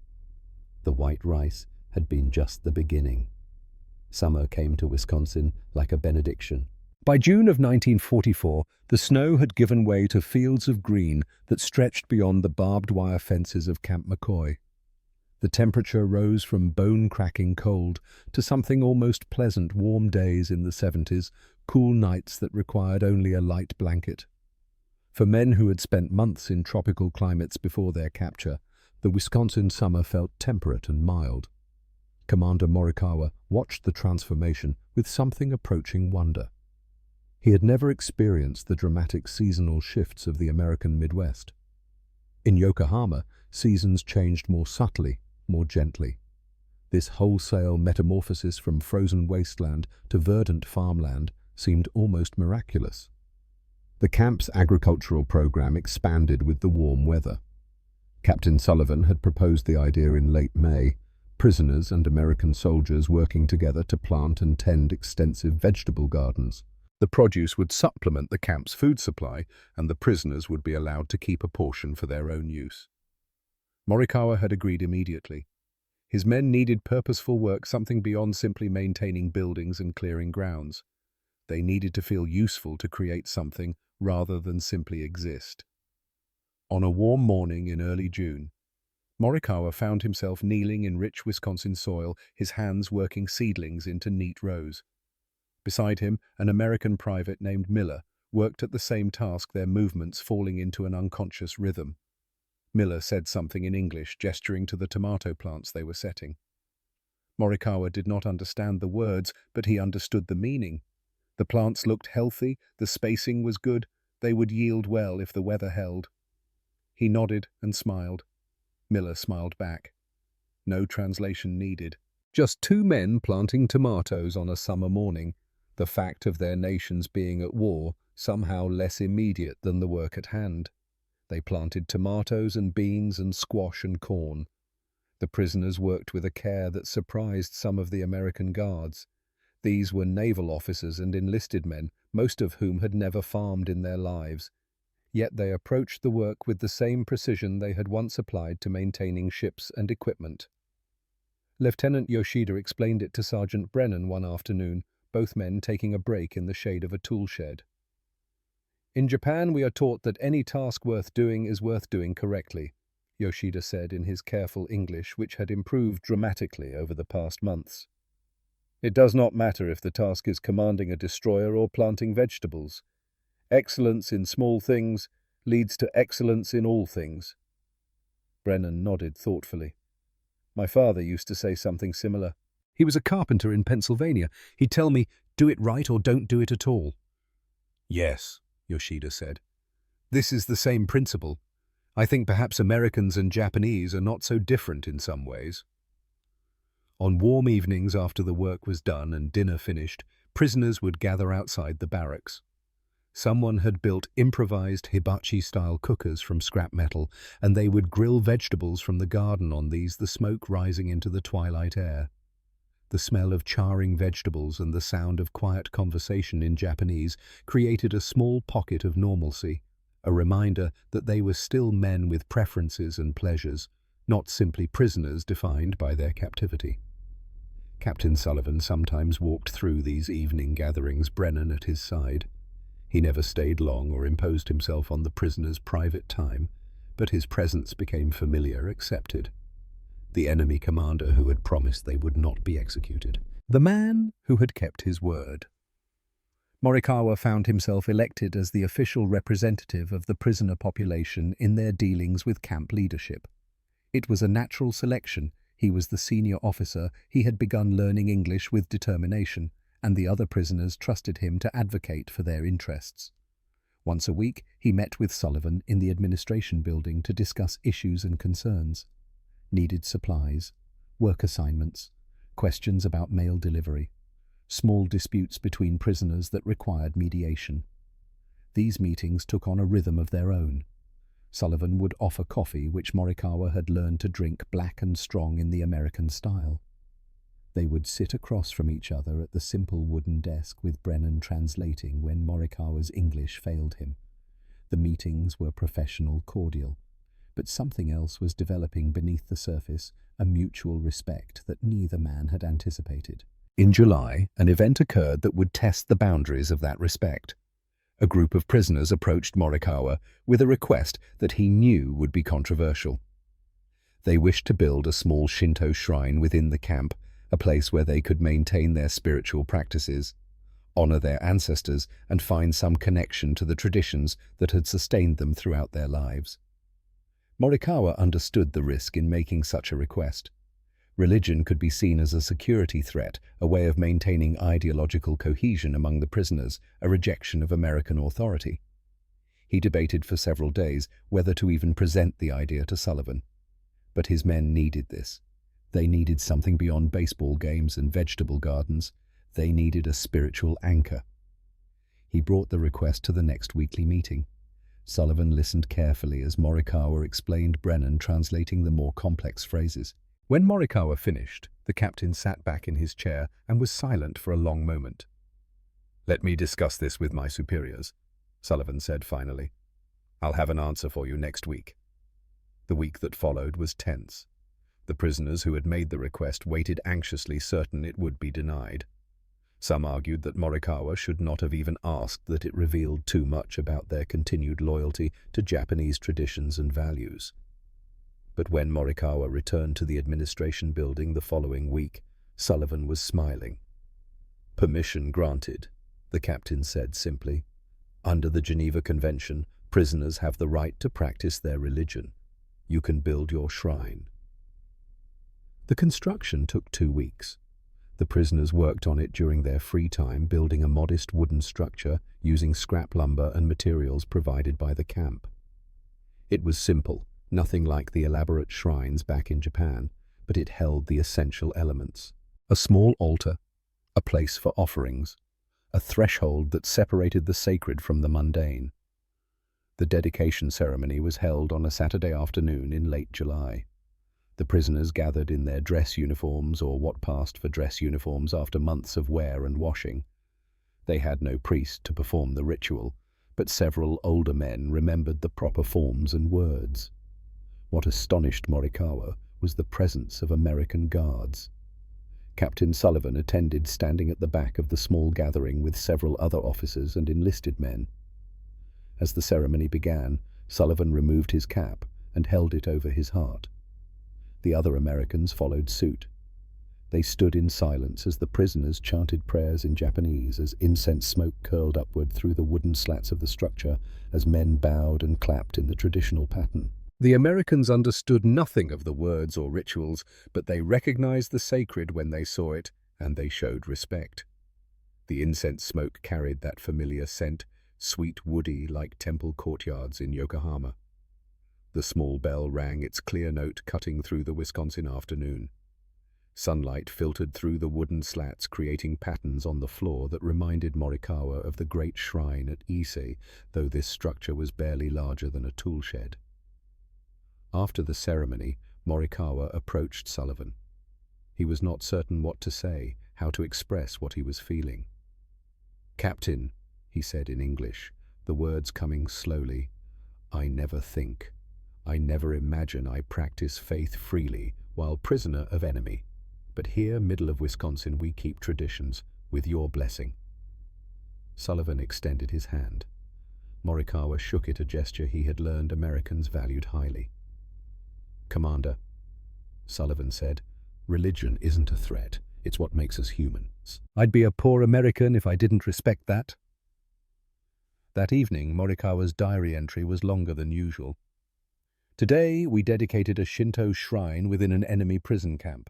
The white rice had been just the beginning. Summer came to Wisconsin like a benediction. By June of 1944, the snow had given way to fields of green that stretched beyond the barbed wire fences of Camp McCoy. The temperature rose from bone-cracking cold to something almost pleasant: warm days in the 70s, cool nights that required only a light blanket. For men who had spent months in tropical climates before their capture, the Wisconsin summer felt temperate and mild. Commander Morikawa watched the transformation with something approaching wonder. He had never experienced the dramatic seasonal shifts of the American Midwest. In Yokohama, seasons changed more subtly, more gently. This wholesale metamorphosis from frozen wasteland to verdant farmland seemed almost miraculous. The camp's agricultural program expanded with the warm weather. Captain Sullivan had proposed the idea in late May, prisoners and American soldiers working together to plant and tend extensive vegetable gardens. The produce would supplement the camp's food supply, and the prisoners would be allowed to keep a portion for their own use. Morikawa had agreed immediately. His men needed purposeful work, something beyond simply maintaining buildings and clearing grounds. They needed to feel useful to create something rather than simply exist. On a warm morning in early June, Morikawa found himself kneeling in rich Wisconsin soil, his hands working seedlings into neat rows. Beside him, an American private named Miller worked at the same task, their movements falling into an unconscious rhythm. Miller said something in English, gesturing to the tomato plants they were setting. Morikawa did not understand the words, but he understood the meaning. The plants looked healthy, the spacing was good, they would yield well if the weather held. He nodded and smiled. Miller smiled back. No translation needed. Just two men planting tomatoes on a summer morning, the fact of their nations being at war somehow less immediate than the work at hand. They planted tomatoes and beans and squash and corn. The prisoners worked with a care that surprised some of the American guards. These were naval officers and enlisted men, most of whom had never farmed in their lives. Yet they approached the work with the same precision they had once applied to maintaining ships and equipment. Lieutenant Yoshida explained it to Sergeant Brennan one afternoon, both men taking a break in the shade of a tool shed. "In Japan, we are taught that any task worth doing is worth doing correctly," Yoshida said in his careful English, which had improved dramatically over the past months. "It does not matter if the task is commanding a destroyer or planting vegetables. Excellence in small things leads to excellence in all things." Brennan nodded thoughtfully. "My father used to say something similar. He was a carpenter in Pennsylvania. He'd tell me, do it right or don't do it at all." "Yes," Yoshida said. "This is the same principle. I think perhaps Americans and Japanese are not so different in some ways." On warm evenings after the work was done and dinner finished, prisoners would gather outside the barracks. Someone had built improvised hibachi-style cookers from scrap metal, and they would grill vegetables from the garden on these, the smoke rising into the twilight air. The smell of charring vegetables and the sound of quiet conversation in Japanese created a small pocket of normalcy, a reminder that they were still men with preferences and pleasures, not simply prisoners defined by their captivity. Captain Sullivan sometimes walked through these evening gatherings, Brennan at his side. He never stayed long or imposed himself on the prisoners' private time, but his presence became familiar, accepted. The enemy commander who had promised they would not be executed. The man who had kept his word. Morikawa found himself elected as the official representative of the prisoner population in their dealings with camp leadership. It was a natural selection. He was the senior officer, he had begun learning English with determination, and the other prisoners trusted him to advocate for their interests. Once a week, he met with Sullivan in the administration building to discuss issues and concerns. Needed supplies, work assignments, questions about mail delivery, small disputes between prisoners that required mediation. These meetings took on a rhythm of their own. Sullivan would offer coffee, which Morikawa had learned to drink black and strong in the American style. They would sit across from each other at the simple wooden desk with Brennan translating when Morikawa's English failed him. The meetings were professional, cordial, but something else was developing beneath the surface, a mutual respect that neither man had anticipated. In July, an event occurred that would test the boundaries of that respect. A group of prisoners approached Morikawa with a request that he knew would be controversial. They wished to build a small Shinto shrine within the camp, a place where they could maintain their spiritual practices, honor their ancestors, and find some connection to the traditions that had sustained them throughout their lives. Morikawa understood the risk in making such a request. Religion could be seen as a security threat, a way of maintaining ideological cohesion among the prisoners, a rejection of American authority. He debated for several days whether to even present the idea to Sullivan. But his men needed this. They needed something beyond baseball games and vegetable gardens. They needed a spiritual anchor. He brought the request to the next weekly meeting. Sullivan listened carefully as Morikawa explained, Brennan translating the more complex phrases. When Morikawa finished, the captain sat back in his chair and was silent for a long moment. "Let me discuss this with my superiors," Sullivan said finally. "I'll have an answer for you next week." The week that followed was tense. The prisoners who had made the request waited anxiously, certain it would be denied. Some argued that Morikawa should not have even asked, that it revealed too much about their continued loyalty to Japanese traditions and values. But when Morikawa returned to the administration building the following week, Sullivan was smiling. "Permission granted," the captain said simply. "Under the Geneva Convention, prisoners have the right to practice their religion. You can build your shrine." The construction took 2 weeks. The prisoners worked on it during their free time, building a modest wooden structure using scrap lumber and materials provided by the camp. It was simple, nothing like the elaborate shrines back in Japan, but it held the essential elements. A small altar, a place for offerings, a threshold that separated the sacred from the mundane. The dedication ceremony was held on a Saturday afternoon in late July. The prisoners gathered in their dress uniforms, or what passed for dress uniforms after months of wear and washing. They had no priest to perform the ritual, but several older men remembered the proper forms and words. What astonished Morikawa was the presence of American guards. Captain Sullivan attended, standing at the back of the small gathering with several other officers and enlisted men. As the ceremony began, Sullivan removed his cap and held it over his heart. The other Americans followed suit. They stood in silence as the prisoners chanted prayers in Japanese, as incense smoke curled upward through the wooden slats of the structure, as men bowed and clapped in the traditional pattern. The Americans understood nothing of the words or rituals, but they recognized the sacred when they saw it, and they showed respect. The incense smoke carried that familiar scent, sweet woody like temple courtyards in Yokohama. The small bell rang its clear note, cutting through the Wisconsin afternoon. Sunlight filtered through the wooden slats, creating patterns on the floor that reminded Morikawa of the great shrine at Ise, though this structure was barely larger than a tool shed. After the ceremony, Morikawa approached Sullivan. He was not certain what to say, how to express what he was feeling. "Captain," he said in English, the words coming slowly, "I never think, I never imagine I practice faith freely while prisoner of enemy. But here, middle of Wisconsin, we keep traditions, with your blessing." Sullivan extended his hand. Morikawa shook it, a gesture he had learned Americans valued highly. "Commander," Sullivan said, "religion isn't a threat. It's what makes us humans. I'd be a poor American if I didn't respect that." That evening, Morikawa's diary entry was longer than usual. "Today, we dedicated a Shinto shrine within an enemy prison camp.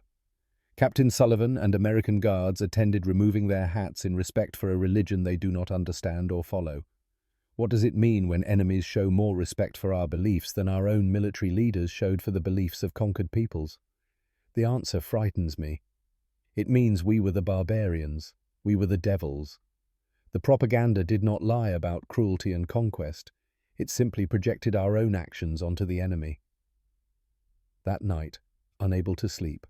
Captain Sullivan and American guards attended, removing their hats in respect for a religion they do not understand or follow. What does it mean when enemies show more respect for our beliefs than our own military leaders showed for the beliefs of conquered peoples? The answer frightens me. It means we were the barbarians. We were the devils. The propaganda did not lie about cruelty and conquest. It simply projected our own actions onto the enemy." That night, unable to sleep,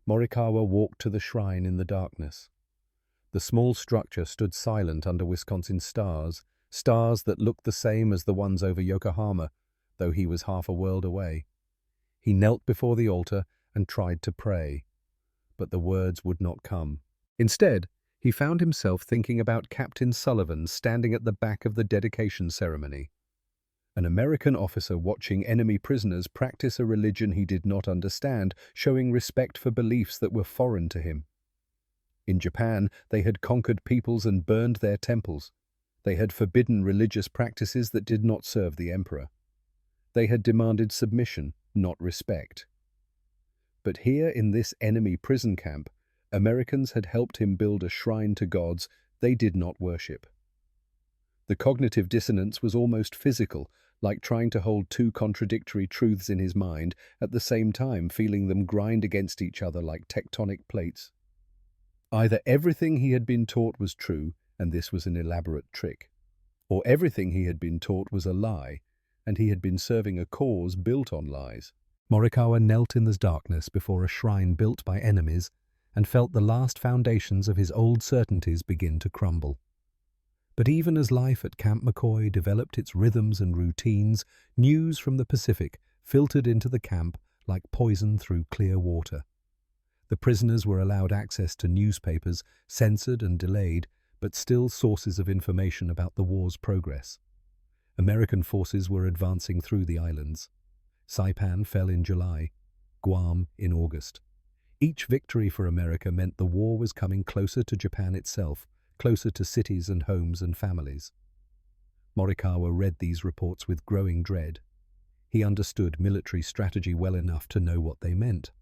Morikawa walked to the shrine in the darkness. The small structure stood silent under Wisconsin stars, stars that looked the same as the ones over Yokohama, though he was half a world away. He knelt before the altar and tried to pray, but the words would not come. Instead, he found himself thinking about Captain Sullivan standing at the back of the dedication ceremony. An American officer watching enemy prisoners practice a religion he did not understand, showing respect for beliefs that were foreign to him. In Japan, they had conquered peoples and burned their temples. They had forbidden religious practices that did not serve the emperor. They had demanded submission, not respect. But here in this enemy prison camp, Americans had helped him build a shrine to gods they did not worship. The cognitive dissonance was almost physical, like trying to hold two contradictory truths in his mind at the same time, feeling them grind against each other like tectonic plates. Either everything he had been taught was true, and this was an elaborate trick, or everything he had been taught was a lie, and he had been serving a cause built on lies. Morikawa knelt in the darkness before a shrine built by enemies and felt the last foundations of his old certainties begin to crumble. But even as life at Camp McCoy developed its rhythms and routines, news from the Pacific filtered into the camp like poison through clear water. The prisoners were allowed access to newspapers, censored and delayed, but still sources of information about the war's progress. American forces were advancing through the islands. Saipan fell in July, Guam in August. Each victory for America meant the war was coming closer to Japan itself, closer to cities and homes and families. Morikawa read these reports with growing dread. He understood military strategy well enough to know what they meant.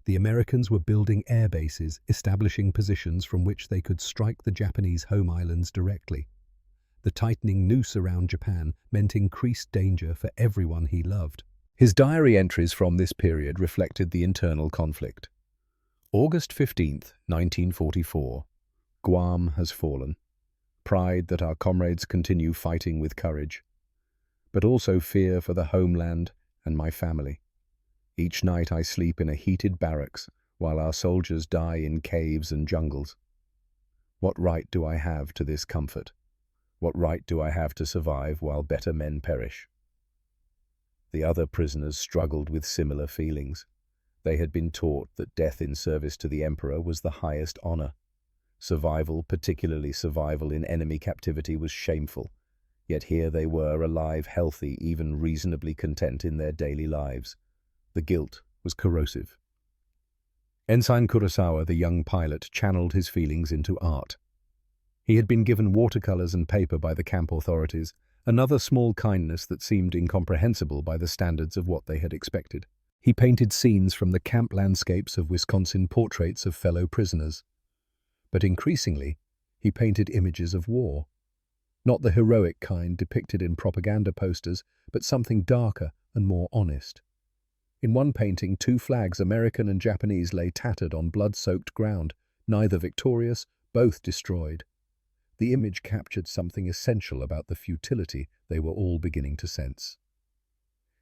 The Americans were building air bases, establishing positions from which they could strike the Japanese home islands directly. The tightening noose around Japan meant increased danger for everyone he loved. His diary entries from this period reflected the internal conflict. August 15th, 1944. Guam has fallen. Pride that our comrades continue fighting with courage, but also fear for the homeland and my family. Each night I sleep in a heated barracks while our soldiers die in caves and jungles. What right do I have to this comfort? What right do I have to survive while better men perish? The other prisoners struggled with similar feelings. They had been taught that death in service to the emperor was the highest honor. Survival, particularly survival in enemy captivity, was shameful. Yet here they were, alive, healthy, even reasonably content in their daily lives. The guilt was corrosive. Ensign Kurosawa, the young pilot, channeled his feelings into art. He had been given watercolors and paper by the camp authorities, another small kindness that seemed incomprehensible by the standards of what they had expected. He painted scenes from the camp landscapes of Wisconsin, portraits of fellow prisoners. But increasingly, he painted images of war. Not the heroic kind depicted in propaganda posters, but something darker and more honest. In one painting, two flags, American and Japanese, lay tattered on blood-soaked ground, neither victorious, both destroyed. The image captured something essential about the futility they were all beginning to sense.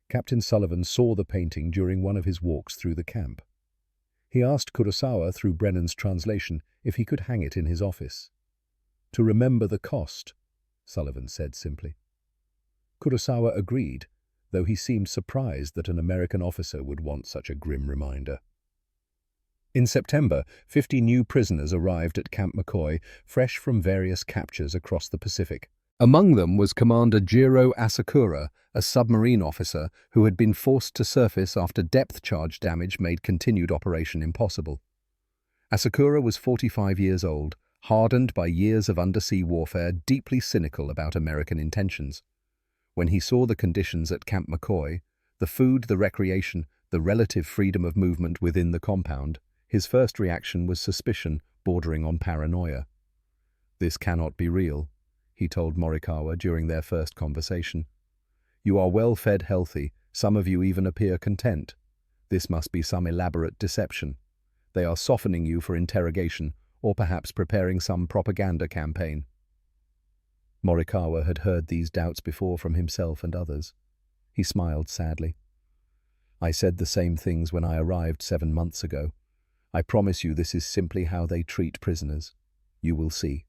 Captain Sullivan saw the painting during one of his walks through the camp. He asked Kurosawa, through Brennan's translation, if he could hang it in his office. "To remember the cost," Sullivan said simply. Kurosawa agreed, though he seemed surprised that an American officer would want such a grim reminder. In September, 50 new prisoners arrived at Camp McCoy, fresh from various captures across the Pacific. Among them was Commander Jiro Asakura, a submarine officer who had been forced to surface after depth charge damage made continued operation impossible. Asakura was 45 years old, hardened by years of undersea warfare, deeply cynical about American intentions. When he saw the conditions at Camp McCoy, the food, the recreation, the relative freedom of movement within the compound, his first reaction was suspicion, bordering on paranoia. "This cannot be real," he told Morikawa during their first conversation. "You are well fed, healthy, some of you even appear content. This must be some elaborate deception. They are softening you for interrogation, or perhaps preparing some propaganda campaign." Morikawa had heard these doubts before from himself and others. He smiled sadly. "I said the same things when I arrived 7 months ago. I promise you this is simply how they treat prisoners. You will see.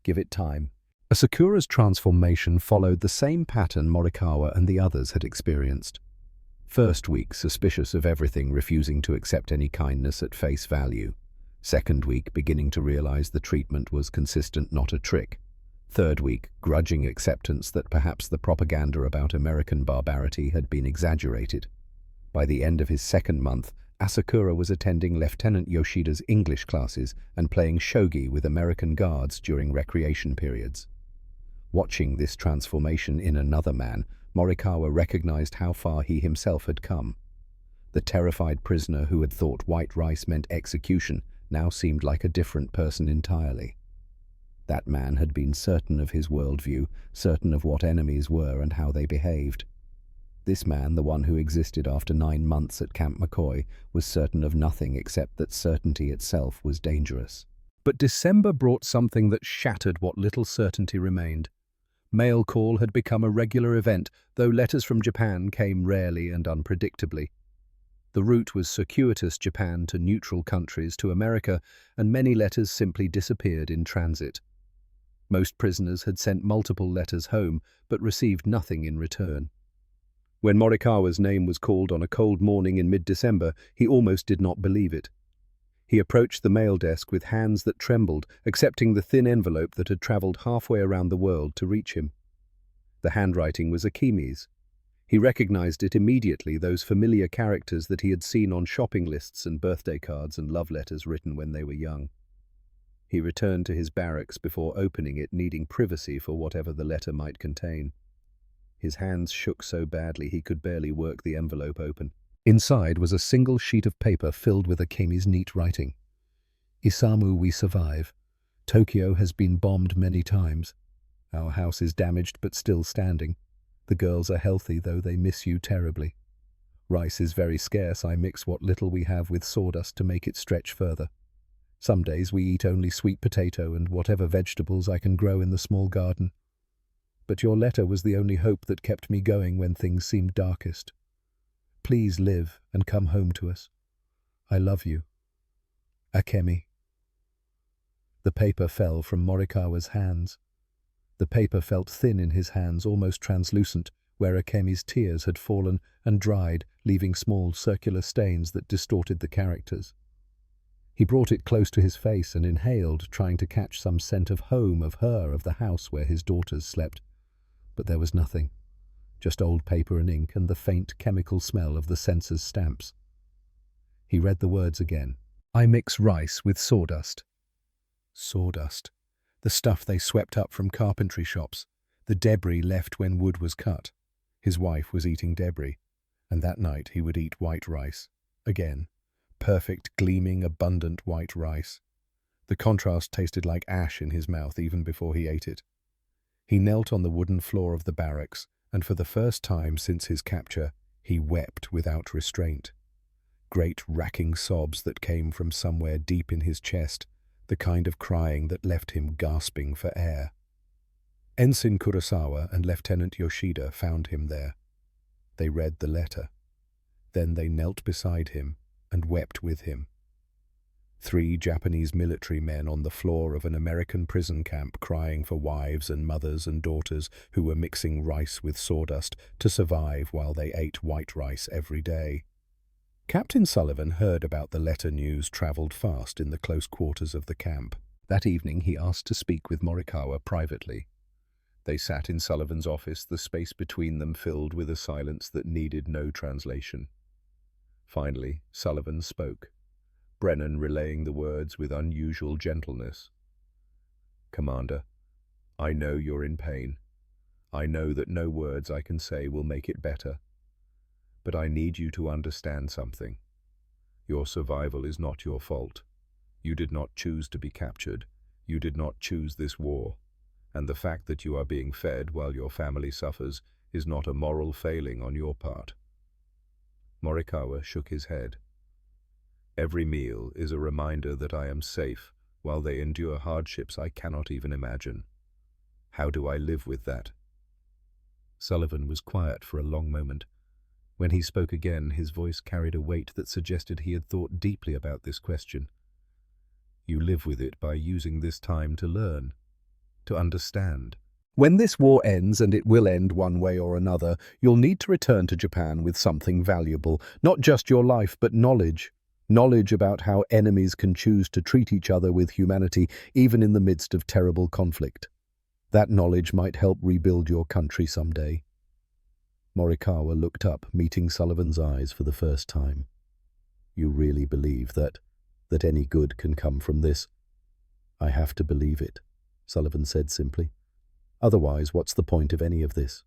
Give it time." Asakura's transformation followed the same pattern Morikawa and the others had experienced. First week, suspicious of everything, refusing to accept any kindness at face value. Second week, beginning to realize the treatment was consistent, not a trick. Third week, grudging acceptance that perhaps the propaganda about American barbarity had been exaggerated. By the end of his second month, Asakura was attending Lieutenant Yoshida's English classes and playing shogi with American guards during recreation periods. Watching this transformation in another man, Morikawa recognized how far he himself had come. The terrified prisoner who had thought white rice meant execution now seemed like a different person entirely. That man had been certain of his worldview, certain of what enemies were and how they behaved. This man, the one who existed after 9 months at Camp McCoy, was certain of nothing except that certainty itself was dangerous. But December brought something that shattered what little certainty remained. Mail call had become a regular event, though letters from Japan came rarely and unpredictably. The route was circuitous: Japan to neutral countries to America, and many letters simply disappeared in transit. Most prisoners had sent multiple letters home, but received nothing in return. When Morikawa's name was called on a cold morning in mid-December, he almost did not believe it. He approached the mail desk with hands that trembled, accepting the thin envelope that had traveled halfway around the world to reach him. The handwriting was Akimi's. He recognized it immediately, those familiar characters that he had seen on shopping lists and birthday cards and love letters written when they were young. He returned to his barracks before opening it, needing privacy for whatever the letter might contain. His hands shook so badly he could barely work the envelope open. Inside was a single sheet of paper filled with Akemi's neat writing. "Isamu, we survive. Tokyo has been bombed many times. Our house is damaged but still standing. The girls are healthy, though they miss you terribly. Rice is very scarce. I mix what little we have with sawdust to make it stretch further. Some days we eat only sweet potato and whatever vegetables I can grow in the small garden. But your letter was the only hope that kept me going when things seemed darkest. Please live and come home to us. I love you. Akemi. The paper fell from Morikawa's hands. The paper felt thin in his hands, almost translucent, where Akemi's tears had fallen and dried, leaving small circular stains that distorted the characters. He brought it close to his face and inhaled, trying to catch some scent of home, of her, of the house where his daughters slept. But there was nothing, just old paper and ink and the faint chemical smell of the censor's stamps. He read the words again. I mix rice with sawdust. Sawdust. The stuff they swept up from carpentry shops, the debris left when wood was cut. His wife was eating debris, and that night he would eat white rice. Again, perfect, gleaming, abundant white rice. The contrast tasted like ash in his mouth even before he ate it. He knelt on the wooden floor of the barracks, and for the first time since his capture, he wept without restraint. Great racking sobs that came from somewhere deep in his chest, the kind of crying that left him gasping for air. Ensign Kurosawa and Lieutenant Yoshida found him there. They read the letter. Then they knelt beside him and wept with him. 3 Japanese military men on the floor of an American prison camp crying for wives and mothers and daughters who were mixing rice with sawdust to survive while they ate white rice every day. Captain Sullivan heard about the letter. News travelled fast in the close quarters of the camp. That evening he asked to speak with Morikawa privately. They sat in Sullivan's office, the space between them filled with a silence that needed no translation. Finally, Sullivan spoke, Brennan relaying the words with unusual gentleness. Commander, I know you're in pain. I know that no words I can say will make it better. But I need you to understand something. Your survival is not your fault. You did not choose to be captured. You did not choose this war. And the fact that you are being fed while your family suffers is not a moral failing on your part. Morikawa shook his head. Every meal is a reminder that I am safe while they endure hardships I cannot even imagine. How do I live with that? Sullivan was quiet for a long moment. When he spoke again, his voice carried a weight that suggested he had thought deeply about this question. You live with it by using this time to learn, to understand. When this war ends, and it will end one way or another, you'll need to return to Japan with something valuable, not just your life, but knowledge. Knowledge about how enemies can choose to treat each other with humanity, even in the midst of terrible conflict. That knowledge might help rebuild your country someday. Morikawa looked up, meeting Sullivan's eyes for the first time. You really believe that any good can come from this? I have to believe it, Sullivan said simply. Otherwise, what's the point of any of this?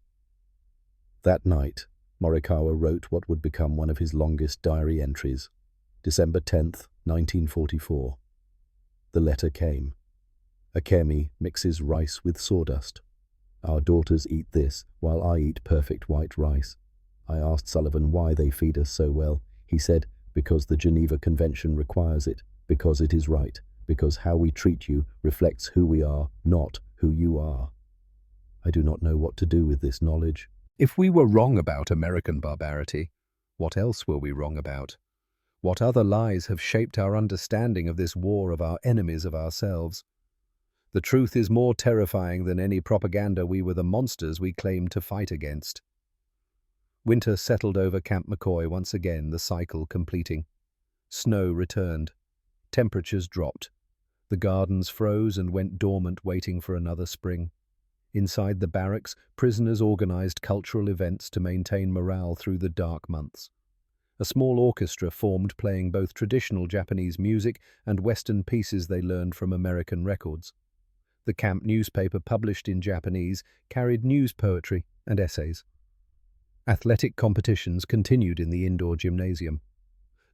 That night, Morikawa wrote what would become one of his longest diary entries. December 10th, 1944. The letter came. Akemi mixes rice with sawdust. Our daughters eat this, while I eat perfect white rice. I asked Sullivan why they feed us so well. He said, because the Geneva Convention requires it, because it is right, because how we treat you reflects who we are, not who you are. I do not know what to do with this knowledge. If we were wrong about American barbarity, what else were we wrong about? What other lies have shaped our understanding of this war of our enemies of ourselves? The truth is more terrifying than any propaganda. We were the monsters we claimed to fight against. Winter settled over Camp McCoy once again, the cycle completing. Snow returned. Temperatures dropped. The gardens froze and went dormant, waiting for another spring. Inside the barracks, prisoners organized cultural events to maintain morale through the dark months. A small orchestra formed, playing both traditional Japanese music and Western pieces they learned from American records. The camp newspaper, published in Japanese, carried news, poetry, and essays. Athletic competitions continued in the indoor gymnasium.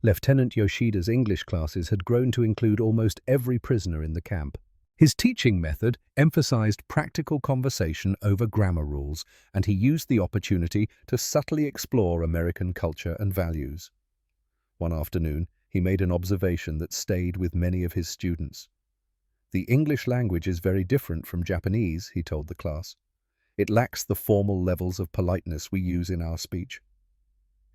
Lieutenant Yoshida's English classes had grown to include almost every prisoner in the camp. His teaching method emphasized practical conversation over grammar rules, and he used the opportunity to subtly explore American culture and values. One afternoon, he made an observation that stayed with many of his students. "The English language is very different from Japanese," he told the class. "It lacks the formal levels of politeness we use in our speech.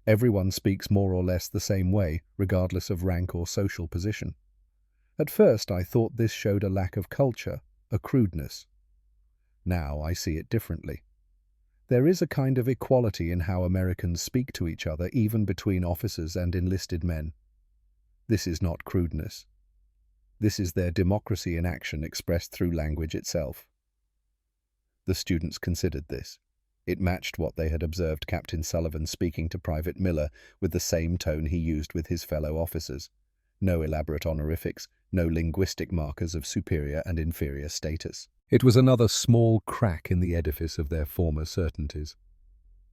Everyone speaks more or less the same way, regardless of rank or social position. At first, I thought this showed a lack of culture, a crudeness. Now I see it differently. There is a kind of equality in how Americans speak to each other, even between officers and enlisted men. This is not crudeness. This is their democracy in action expressed through language itself." The students considered this. It matched what they had observed Captain Sullivan speaking to Private Miller with the same tone he used with his fellow officers. No elaborate honorifics, no linguistic markers of superior and inferior status. It was another small crack in the edifice of their former certainties.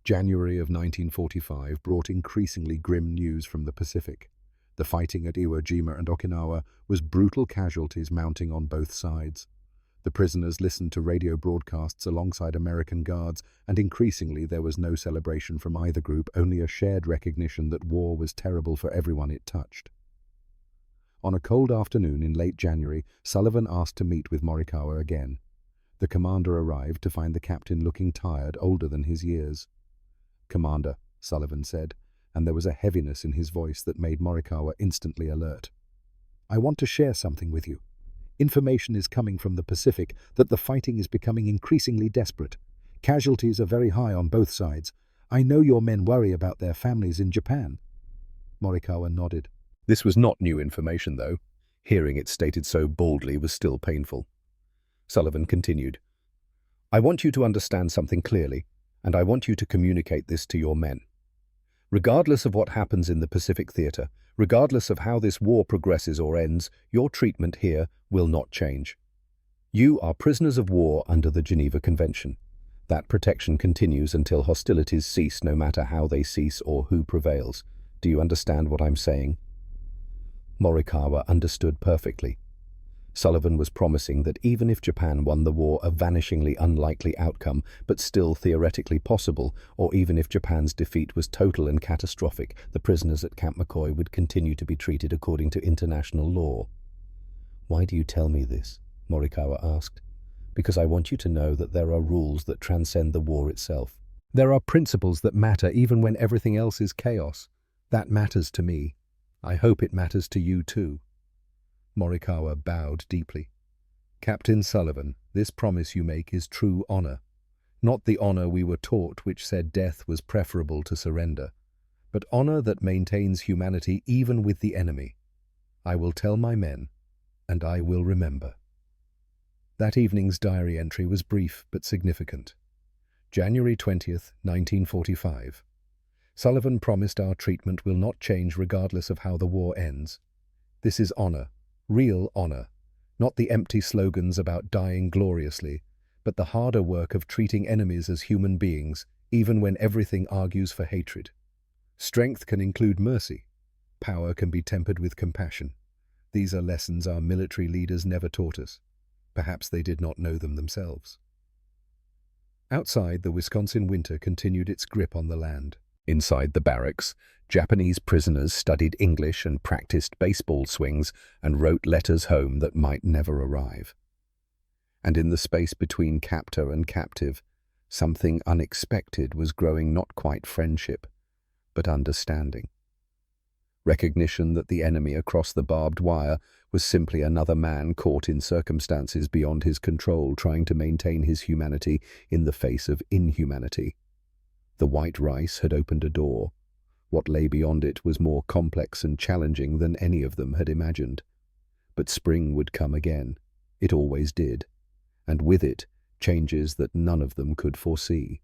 January of 1945 brought increasingly grim news from the Pacific. The fighting at Iwo Jima and Okinawa was brutal casualties mounting on both sides. The prisoners listened to radio broadcasts alongside American guards, and increasingly there was no celebration from either group, only a shared recognition that war was terrible for everyone it touched. On a cold afternoon in late January, Sullivan asked to meet with Morikawa again. The commander arrived to find the captain looking tired, older than his years. "Commander," Sullivan said, and there was a heaviness in his voice that made Morikawa instantly alert. "I want to share something with you. Information is coming from the Pacific that the fighting is becoming increasingly desperate. Casualties are very high on both sides. I know your men worry about their families in Japan." Morikawa nodded. This was not new information, though. Hearing it stated so boldly was still painful. Sullivan continued, "I want you to understand something clearly, and I want you to communicate this to your men. Regardless of what happens in the Pacific theater, regardless of how this war progresses or ends, your treatment here will not change. You are prisoners of war under the Geneva Convention. That protection continues until hostilities cease, no matter how they cease or who prevails. Do you understand what I'm saying?" Morikawa understood perfectly. Sullivan was promising that even if Japan won the war, a vanishingly unlikely outcome, but still theoretically possible, or even if Japan's defeat was total and catastrophic, the prisoners at Camp McCoy would continue to be treated according to international law. "Why do you tell me this?" Morikawa asked. "Because I want you to know that there are rules that transcend the war itself. There are principles that matter even when everything else is chaos. That matters to me. I hope it matters to you too." Morikawa bowed deeply. "Captain Sullivan, this promise you make is true honor. Not the honor we were taught, which said death was preferable to surrender, but honor that maintains humanity even with the enemy. I will tell my men, and I will remember." That evening's diary entry was brief but significant. January 20th, 1945. "Sullivan promised our treatment will not change regardless of how the war ends. This is honor. Real honor, not the empty slogans about dying gloriously, but the harder work of treating enemies as human beings, even when everything argues for hatred. Strength can include mercy. Power can be tempered with compassion. These are lessons our military leaders never taught us. Perhaps they did not know them themselves." Outside, the Wisconsin winter continued its grip on the land. Inside the barracks, Japanese prisoners studied English and practiced baseball swings and wrote letters home that might never arrive. And in the space between captor and captive, something unexpected was growing, not quite friendship, but understanding. Recognition that the enemy across the barbed wire was simply another man caught in circumstances beyond his control, trying to maintain his humanity in the face of inhumanity. The white rice had opened a door. What lay beyond it was more complex and challenging than any of them had imagined. But spring would come again. It always did. And with it, changes that none of them could foresee.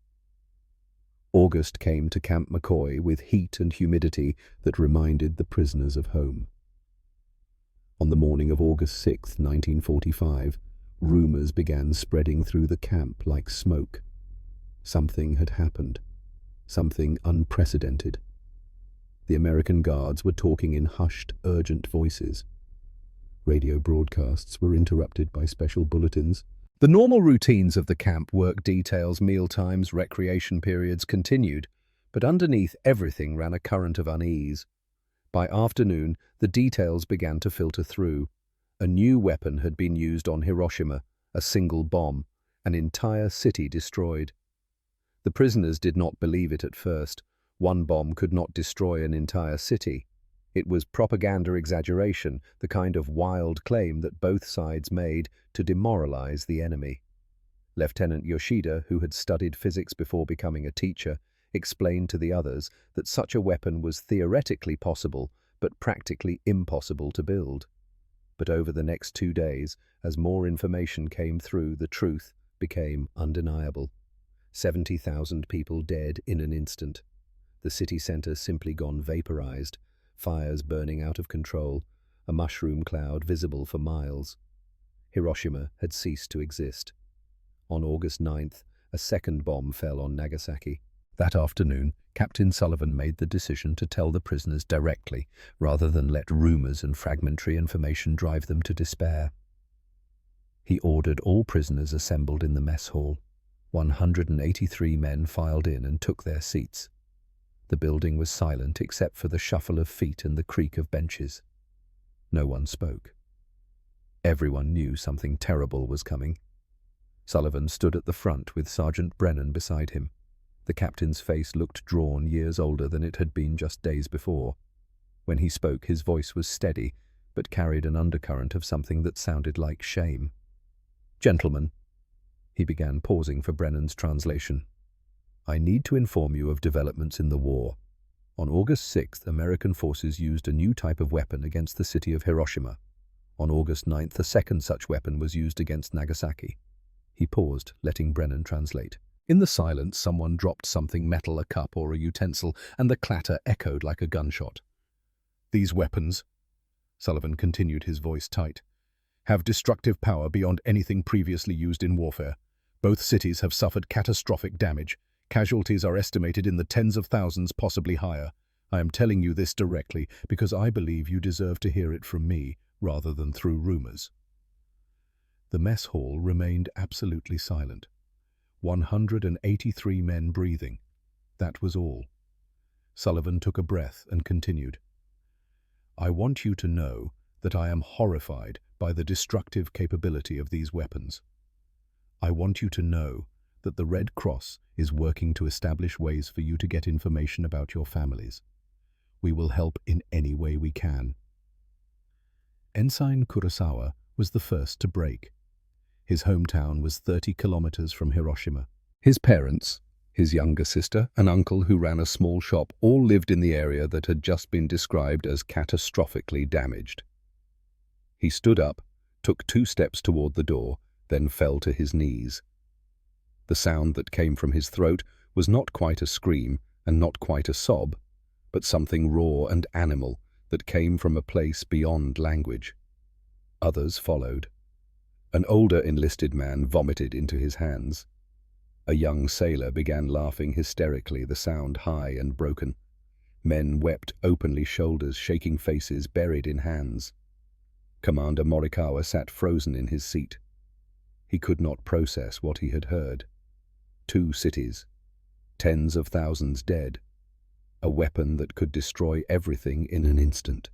August came to Camp McCoy with heat and humidity that reminded the prisoners of home. On the morning of August 6, 1945, rumors began spreading through the camp like smoke. Something had happened. Something unprecedented. The American guards were talking in hushed, urgent voices. Radio broadcasts were interrupted by special bulletins. The normal routines of the camp, work details, mealtimes, recreation periods, continued, but underneath everything ran a current of unease. By afternoon, the details began to filter through. A new weapon had been used on Hiroshima, a single bomb, an entire city destroyed. The prisoners did not believe it at first. One bomb could not destroy an entire city. It was propaganda exaggeration, the kind of wild claim that both sides made to demoralize the enemy. Lieutenant Yoshida, who had studied physics before becoming a teacher, explained to the others that such a weapon was theoretically possible, but practically impossible to build. But over the next 2 days, as more information came through, the truth became undeniable. 70,000 people dead in an instant. The city center simply gone vaporized, fires burning out of control, a mushroom cloud visible for miles. Hiroshima had ceased to exist. On August 9th, a second bomb fell on Nagasaki. That afternoon, Captain Sullivan made the decision to tell the prisoners directly, rather than let rumors and fragmentary information drive them to despair. He ordered all prisoners assembled in the mess hall. 183 men filed in and took their seats. The building was silent except for the shuffle of feet and the creak of benches. No one spoke. Everyone knew something terrible was coming. Sullivan stood at the front with Sergeant Brennan beside him. The captain's face looked drawn, years older than it had been just days before. When he spoke, his voice was steady, but carried an undercurrent of something that sounded like shame. "Gentlemen," he began, pausing for Brennan's translation, "I need to inform you of developments in the war. On August 6th, American forces used a new type of weapon against the city of Hiroshima. On August 9th, a second such weapon was used against Nagasaki." He paused, letting Brennan translate. In the silence, someone dropped something metal, a cup or a utensil, and the clatter echoed like a gunshot. "These weapons," Sullivan continued, his voice tight, "have destructive power beyond anything previously used in warfare. Both cities have suffered catastrophic damage. Casualties are estimated in the tens of thousands, possibly higher. I am telling you this directly because I believe you deserve to hear it from me rather than through rumors." The mess hall remained absolutely silent. 183 men breathing. That was all. Sullivan took a breath and continued. "I want you to know that I am horrified by the destructive capability of these weapons. I want you to know that the Red Cross is working to establish ways for you to get information about your families. We will help in any way we can." Ensign Kurosawa was the first to break. His hometown was 30 kilometers from Hiroshima. His parents, his younger sister, an uncle who ran a small shop, all lived in the area that had just been described as catastrophically damaged. He stood up, took 2 steps toward the door, then fell to his knees. The sound that came from his throat was not quite a scream and not quite a sob, but something raw and animal that came from a place beyond language. Others followed. An older enlisted man vomited into his hands. A young sailor began laughing hysterically, the sound high and broken. Men wept openly, shoulders, shaking faces, buried in hands. Commander Morikawa sat frozen in his seat. He could not process what he had heard. 2 cities, tens of thousands dead, a weapon that could destroy everything in an instant.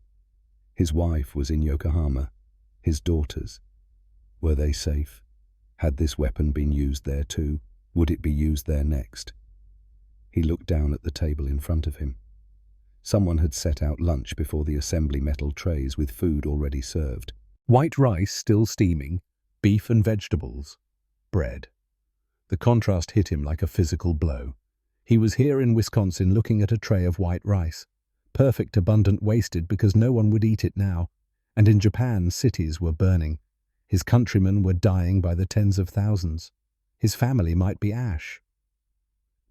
His wife was in Yokohama. His daughters. Were they safe? Had this weapon been used there too? Would it be used there next? He looked down at the table in front of him. Someone had set out lunch before the assembly metal trays with food already served. White rice still steaming, beef and vegetables, bread. The contrast hit him like a physical blow. He was here in Wisconsin looking at a tray of white rice. Perfect, abundant, wasted because no one would eat it now. And in Japan, cities were burning. His countrymen were dying by the tens of thousands. His family might be ash.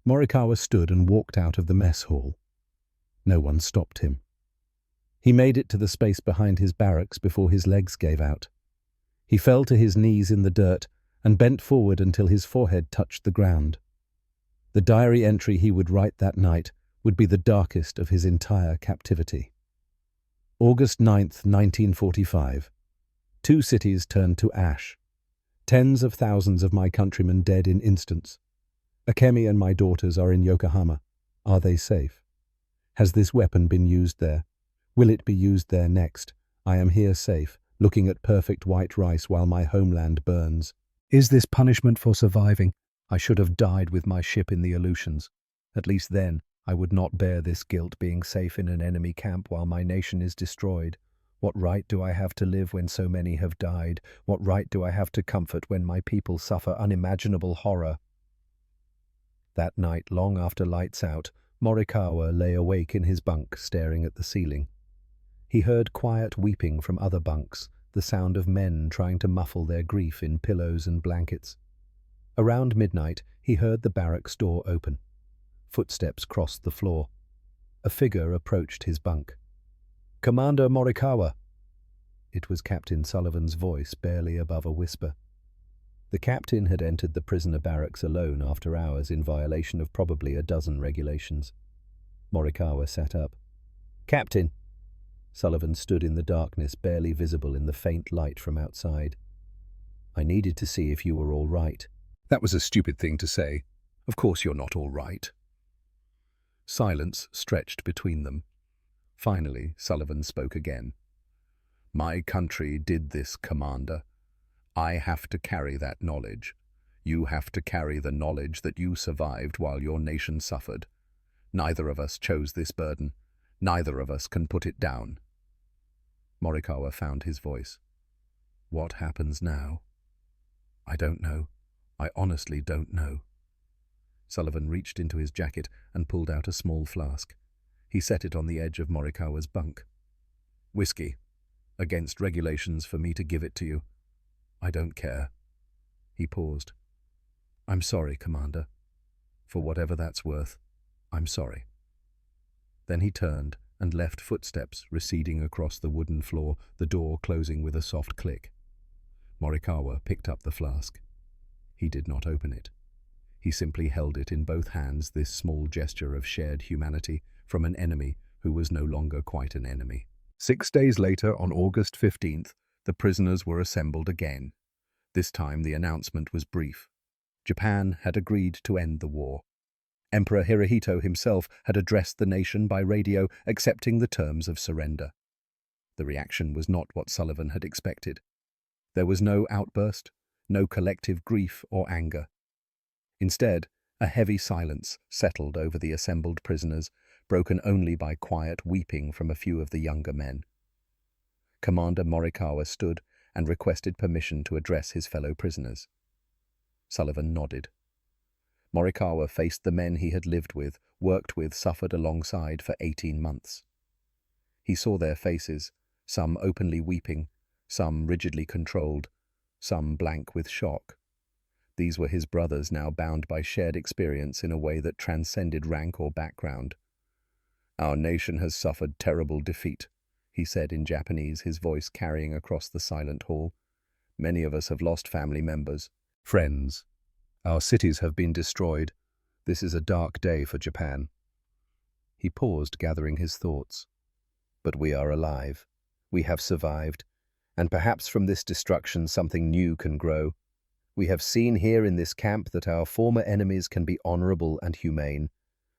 Morikawa stood and walked out of the mess hall. No one stopped him. He made it to the space behind his barracks before his legs gave out. He fell to his knees in the dirt and bent forward until his forehead touched the ground. The diary entry he would write that night would be the darkest of his entire captivity. August 9th, 1945. 2 cities turned to ash. Tens of thousands of my countrymen dead in instants. Akemi and my daughters are in Yokohama. Are they safe? Has this weapon been used there? Will it be used there next? I am here safe, looking at perfect white rice while my homeland burns. Is this punishment for surviving? I should have died with my ship in the Aleutians. At least then, I would not bear this guilt being safe in an enemy camp while my nation is destroyed. What right do I have to live when so many have died? What right do I have to comfort when my people suffer unimaginable horror? That night, long after lights out, Morikawa lay awake in his bunk, staring at the ceiling. He heard quiet weeping from other bunks, the sound of men trying to muffle their grief in pillows and blankets. Around midnight, he heard the barracks door open. Footsteps crossed the floor. A figure approached his bunk. "Commander Morikawa!" It was Captain Sullivan's voice, barely above a whisper. The captain had entered the prisoner barracks alone after hours in violation of probably a dozen regulations. Morikawa sat up. "Captain!" Sullivan stood in the darkness, barely visible in the faint light from outside. "I needed to see if you were all right." That was a stupid thing to say. Of course you're not all right. Silence stretched between them. Finally, Sullivan spoke again. "My country did this, Commander. I have to carry that knowledge. You have to carry the knowledge that you survived while your nation suffered. Neither of us chose this burden. Neither of us can put it down." Morikawa found his voice. "What happens now?" "I don't know. I honestly don't know." Sullivan reached into his jacket and pulled out a small flask. He set it on the edge of Morikawa's bunk. "Whiskey. Against regulations for me to give it to you. I don't care." He paused. "I'm sorry, Commander. For whatever that's worth, I'm sorry." Then he turned and left, footsteps receding across the wooden floor, the door closing with a soft click. Morikawa picked up the flask. He did not open it. He simply held it in both hands, this small gesture of shared humanity from an enemy who was no longer quite an enemy. 6 days later, on August 15th, the prisoners were assembled again. This time the announcement was brief. Japan had agreed to end the war. Emperor Hirohito himself had addressed the nation by radio, accepting the terms of surrender. The reaction was not what Sullivan had expected. There was no outburst, no collective grief or anger. Instead, a heavy silence settled over the assembled prisoners, broken only by quiet weeping from a few of the younger men. Commander Morikawa stood and requested permission to address his fellow prisoners. Sullivan nodded. Morikawa faced the men he had lived with, worked with, suffered alongside for 18 months. He saw their faces, some openly weeping, some rigidly controlled, some blank with shock. These were his brothers, now bound by shared experience in a way that transcended rank or background. "Our nation has suffered terrible defeat," he said in Japanese, his voice carrying across the silent hall. "Many of us have lost family members, friends. Our cities have been destroyed. This is a dark day for Japan." He paused, gathering his thoughts. "But we are alive. We have survived. And perhaps from this destruction something new can grow. We have seen here in this camp that our former enemies can be honorable and humane.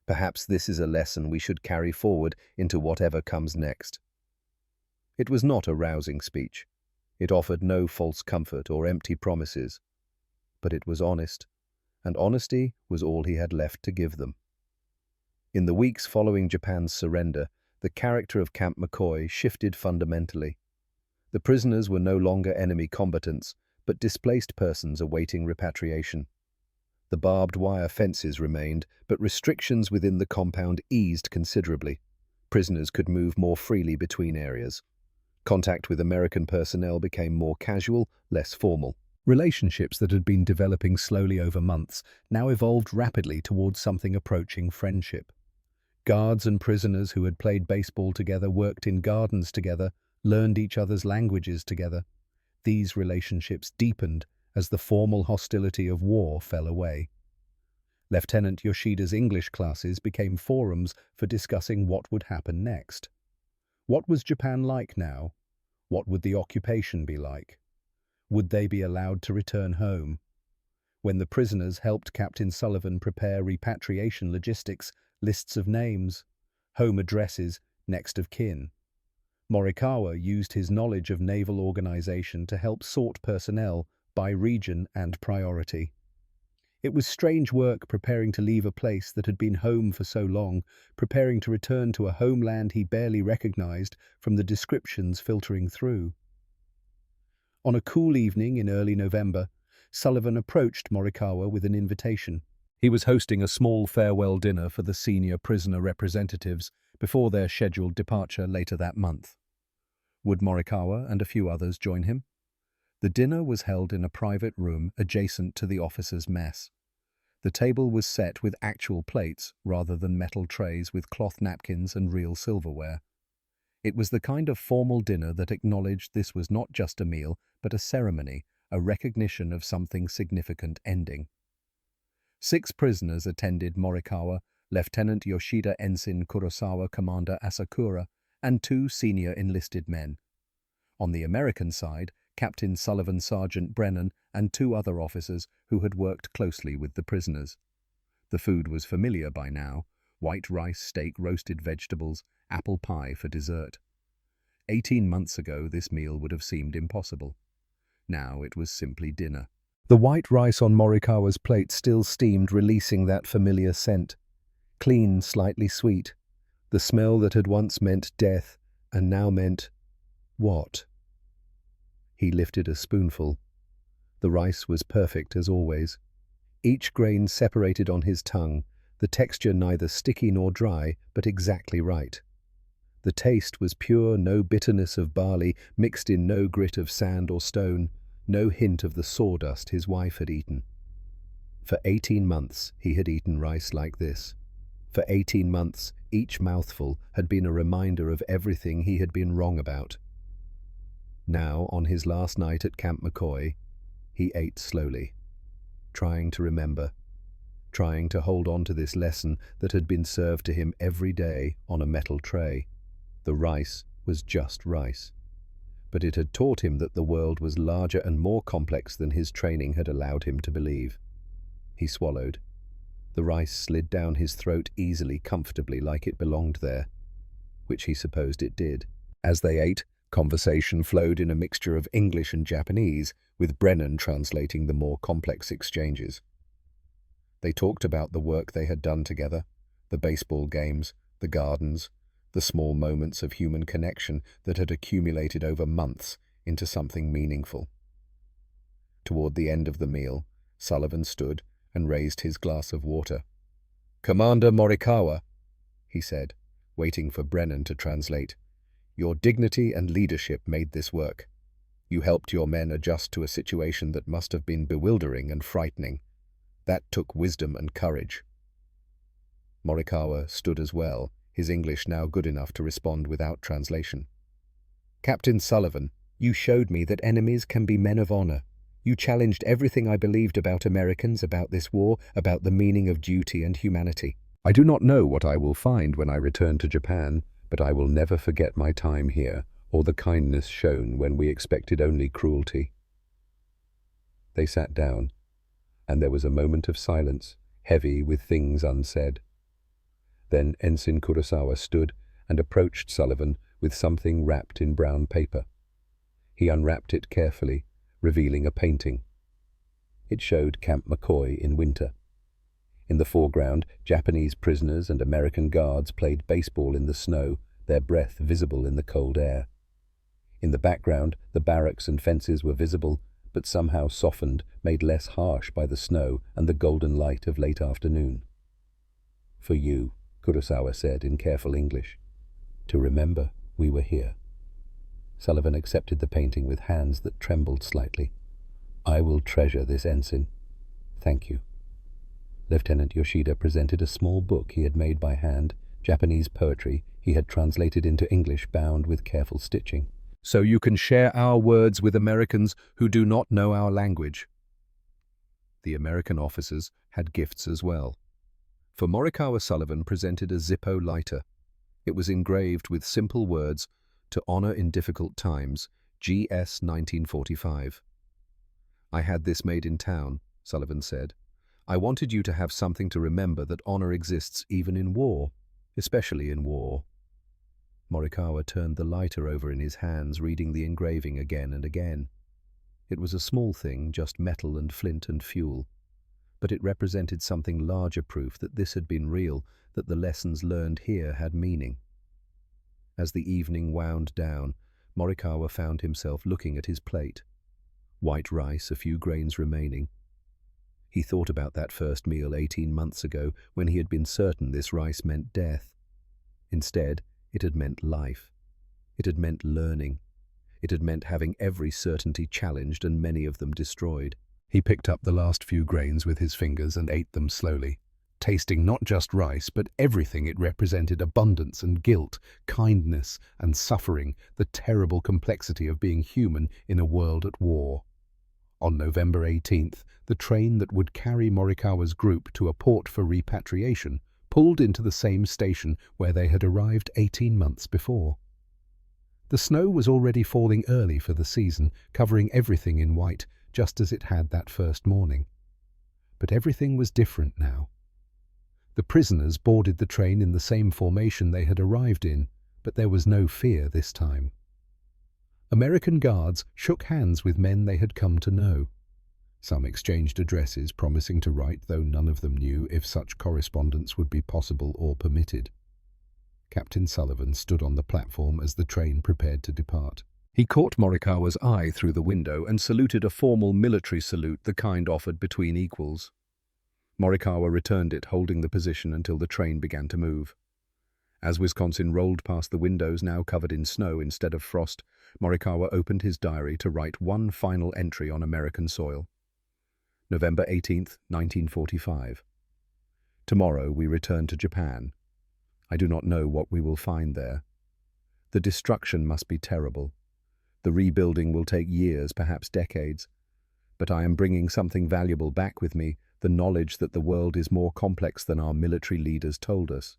Perhaps this is a lesson we should carry forward into whatever comes next." It was not a rousing speech. It offered no false comfort or empty promises. But it was honest, and honesty was all he had left to give them. In the weeks following Japan's surrender, the character of Camp McCoy shifted fundamentally. The prisoners were no longer enemy combatants, but displaced persons awaiting repatriation. The barbed wire fences remained, but restrictions within the compound eased considerably. Prisoners could move more freely between areas. Contact with American personnel became more casual, less formal. Relationships that had been developing slowly over months now evolved rapidly towards something approaching friendship. Guards and prisoners who had played baseball together, worked in gardens together, learned each other's languages together. These relationships deepened as the formal hostility of war fell away. Lieutenant Yoshida's English classes became forums for discussing what would happen next. What was Japan like now? What would the occupation be like? Would they be allowed to return home? When the prisoners helped Captain Sullivan prepare repatriation logistics, lists of names, home addresses, next of kin, Morikawa used his knowledge of naval organization to help sort personnel by region and priority. It was strange work preparing to leave a place that had been home for so long, preparing to return to a homeland he barely recognized from the descriptions filtering through. On a cool evening in early November, Sullivan approached Morikawa with an invitation. He was hosting a small farewell dinner for the senior prisoner representatives before their scheduled departure later that month. Would Morikawa and a few others join him? The dinner was held in a private room adjacent to the officers' mess. The table was set with actual plates rather than metal trays with cloth napkins and real silverware. It was the kind of formal dinner that acknowledged this was not just a meal, but a ceremony, a recognition of something significant ending. 6 prisoners attended Morikawa, Lieutenant Yoshida, Ensign Kurosawa, Commander Asakura, and 2 senior enlisted men. On the American side, Captain Sullivan, Sergeant Brennan, and 2 other officers who had worked closely with the prisoners. The food was familiar by now: white rice, steak, roasted vegetables, apple pie for dessert. 18 months ago, this meal would have seemed impossible. Now it was simply dinner. The white rice on Morikawa's plate still steamed, releasing that familiar scent. Clean, slightly sweet. The smell that had once meant death and now meant what? He lifted a spoonful. The rice was perfect as always. Each grain separated on his tongue, the texture neither sticky nor dry, but exactly right. The taste was pure, no bitterness of barley, mixed in no grit of sand or stone, no hint of the sawdust his wife had eaten. For 18 months he had eaten rice like this. For 18 months each mouthful had been a reminder of everything he had been wrong about. Now, on his last night at Camp McCoy, he ate slowly, trying to remember, trying to hold on to this lesson that had been served to him every day on a metal tray. The rice was just rice, but it had taught him that the world was larger and more complex than his training had allowed him to believe. He swallowed. The rice slid down his throat easily, comfortably, like it belonged there, which he supposed it did. As they ate, conversation flowed in a mixture of English and Japanese, with Brennan translating the more complex exchanges. They talked about the work they had done together, the baseball games, the gardens, the small moments of human connection that had accumulated over months into something meaningful. Toward the end of the meal, Sullivan stood and raised his glass of water. "Commander Morikawa," he said, waiting for Brennan to translate, "your dignity and leadership made this work. You helped your men adjust to a situation that must have been bewildering and frightening. That took wisdom and courage." Morikawa stood as well, his English now good enough to respond without translation. "Captain Sullivan, you showed me that enemies can be men of honor. You challenged everything I believed about Americans, about this war, about the meaning of duty and humanity. I do not know what I will find when I return to Japan, but I will never forget my time here, or the kindness shown when we expected only cruelty." They sat down, and there was a moment of silence, heavy with things unsaid. Then Ensign Kurosawa stood and approached Sullivan with something wrapped in brown paper. He unwrapped it carefully, revealing a painting. It showed Camp McCoy in winter. In the foreground, Japanese prisoners and American guards played baseball in the snow, their breath visible in the cold air. In the background, the barracks and fences were visible, but somehow softened, made less harsh by the snow and the golden light of late afternoon. "For you," Kurosawa said in careful English, "to remember we were here." Sullivan accepted the painting with hands that trembled slightly. "I will treasure this, Ensign. Thank you." Lieutenant Yoshida presented a small book he had made by hand, Japanese poetry he had translated into English, bound with careful stitching. "So you can share our words with Americans who do not know our language." The American officers had gifts as well. For Morikawa, Sullivan presented a Zippo lighter. It was engraved with simple words: "To honor in difficult times, GS 1945. I had this made in town, Sullivan said. I wanted you to have something to remember that honor exists even in war, especially in war. Morikawa turned the lighter over in his hands, reading the engraving again and again. It was a small thing, just metal and flint and fuel. But it represented something larger, proof that this had been real, that the lessons learned here had meaning. As the evening wound down, Morikawa found himself looking at his plate. White rice, a few grains remaining. He thought about that first meal 18 months ago, when he had been certain this rice meant death. Instead, it had meant life. It had meant learning. It had meant having every certainty challenged and many of them destroyed. He picked up the last few grains with his fingers and ate them slowly, tasting not just rice, but everything it represented: abundance and guilt, kindness and suffering, the terrible complexity of being human in a world at war. On November 18th, the train that would carry Morikawa's group to a port for repatriation pulled into the same station where they had arrived 18 months before. The snow was already falling early for the season, covering everything in white, just as it had that first morning. But everything was different now. The prisoners boarded the train in the same formation they had arrived in, but there was no fear this time. American guards shook hands with men they had come to know. Some exchanged addresses, promising to write, though none of them knew if such correspondence would be possible or permitted. Captain Sullivan stood on the platform as the train prepared to depart. He caught Morikawa's eye through the window and saluted a formal military salute, the kind offered between equals. Morikawa returned it, holding the position until the train began to move. As Wisconsin rolled past the windows, now covered in snow instead of frost, Morikawa opened his diary to write one final entry on American soil. November 18th, 1945. Tomorrow we return to Japan. I do not know what we will find there. The destruction must be terrible. The rebuilding will take years, perhaps decades. But I am bringing something valuable back with me, the knowledge that the world is more complex than our military leaders told us.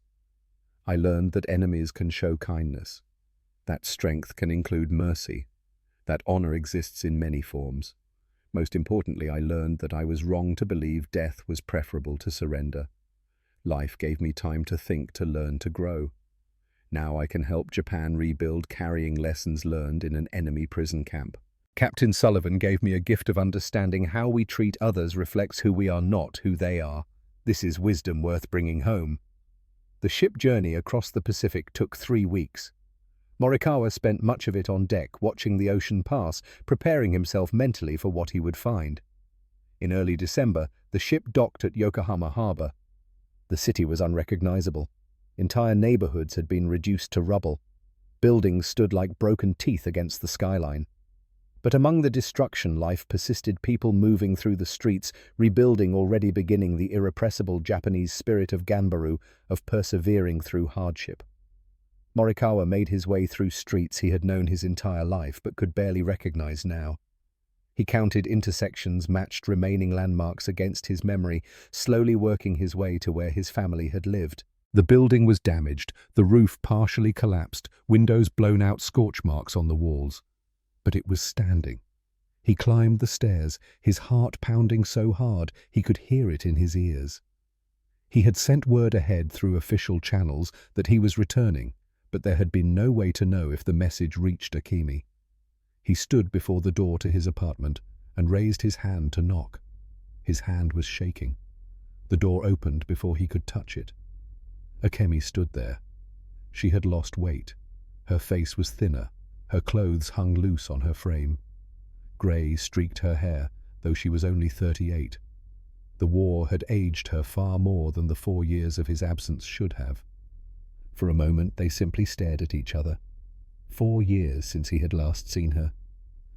I learned that enemies can show kindness. That strength can include mercy. That honor exists in many forms. Most importantly, I learned that I was wrong to believe death was preferable to surrender. Life gave me time to think, to learn, to grow. Now I can help Japan rebuild, carrying lessons learned in an enemy prison camp. Captain Sullivan gave me a gift of understanding. How we treat others reflects who we are, not who they are. This is wisdom worth bringing home. The ship journey across the Pacific took 3 weeks. Morikawa spent much of it on deck, watching the ocean pass, preparing himself mentally for what he would find. In early December, the ship docked at Yokohama harbor. The city was unrecognizable. Entire neighborhoods had been reduced to rubble. Buildings stood like broken teeth against the skyline. But among the destruction, life persisted, people moving through the streets, rebuilding, already beginning, the irrepressible Japanese spirit of Ganbaru, of persevering through hardship. Morikawa made his way through streets he had known his entire life but could barely recognize now. He counted intersections, matched remaining landmarks against his memory, slowly working his way to where his family had lived. The building was damaged, the roof partially collapsed, windows blown out, scorch marks on the walls. But it was standing. He climbed the stairs, his heart pounding so hard he could hear it in his ears. He had sent word ahead through official channels that he was returning, but there had been no way to know if the message reached Akemi. He stood before the door to his apartment and raised his hand to knock. His hand was shaking. The door opened before he could touch it. Akemi stood there. She had lost weight. Her face was thinner. Her clothes hung loose on her frame. Grey streaked her hair, though she was only 38. The war had aged her far more than the 4 years of his absence should have. For a moment they simply stared at each other. 4 years since he had last seen her.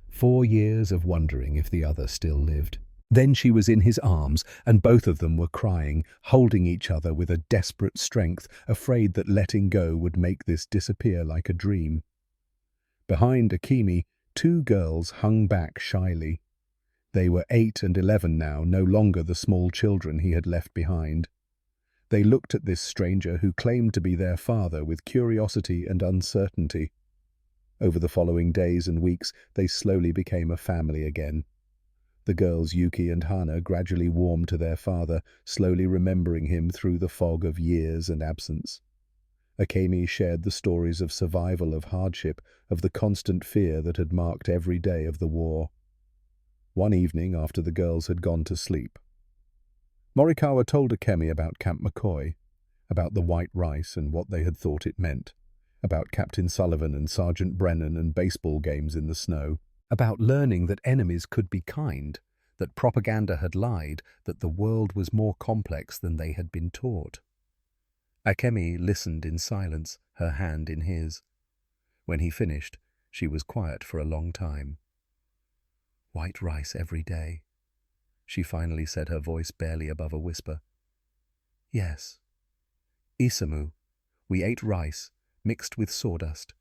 4 years of wondering if the other still lived. Then she was in his arms, and both of them were crying, holding each other with a desperate strength, afraid that letting go would make this disappear like a dream. Behind Akemi, 2 girls hung back shyly. They were 8 and 11 now, no longer the small children he had left behind. They looked at this stranger who claimed to be their father with curiosity and uncertainty. Over the following days and weeks, they slowly became a family again. The girls Yuki and Hana gradually warmed to their father, slowly remembering him through the fog of years and absence. Akemi shared the stories of survival, of hardship, of the constant fear that had marked every day of the war. One evening, after the girls had gone to sleep, Morikawa told Akemi about Camp McCoy, about the white rice and what they had thought it meant, about Captain Sullivan and Sergeant Brennan and baseball games in the snow, about learning that enemies could be kind, that propaganda had lied, that the world was more complex than they had been taught. Akemi listened in silence, her hand in his. When he finished, she was quiet for a long time. "White rice every day," she finally said, her voice barely above a whisper. "Yes. Isamu, we ate rice, mixed with sawdust.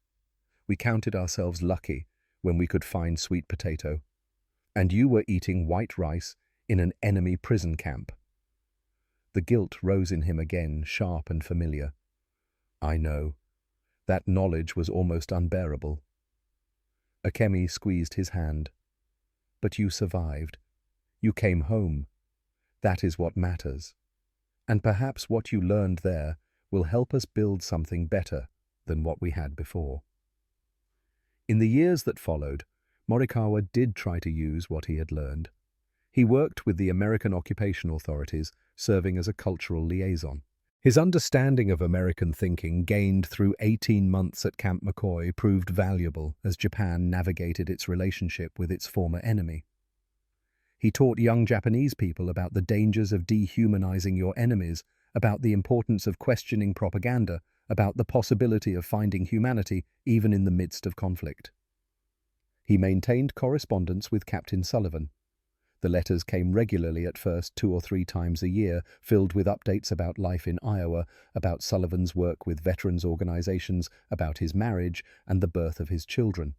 We counted ourselves lucky when we could find sweet potato. And you were eating white rice in an enemy prison camp." The guilt rose in him again, sharp and familiar. "I know. That knowledge was almost unbearable." Akemi squeezed his hand. "But you survived. You came home. That is what matters. And perhaps what you learned there will help us build something better than what we had before." In the years that followed, Morikawa did try to use what he had learned. He worked with the American occupation authorities, serving as a cultural liaison. His understanding of American thinking, gained through 18 months at Camp McCoy, proved valuable as Japan navigated its relationship with its former enemy. He taught young Japanese people about the dangers of dehumanizing your enemies, about the importance of questioning propaganda, about the possibility of finding humanity even in the midst of conflict. He maintained correspondence with Captain Sullivan. The letters came regularly at first, 2 or 3 times a year, filled with updates about life in Iowa, about Sullivan's work with veterans organizations, about his marriage and the birth of his children.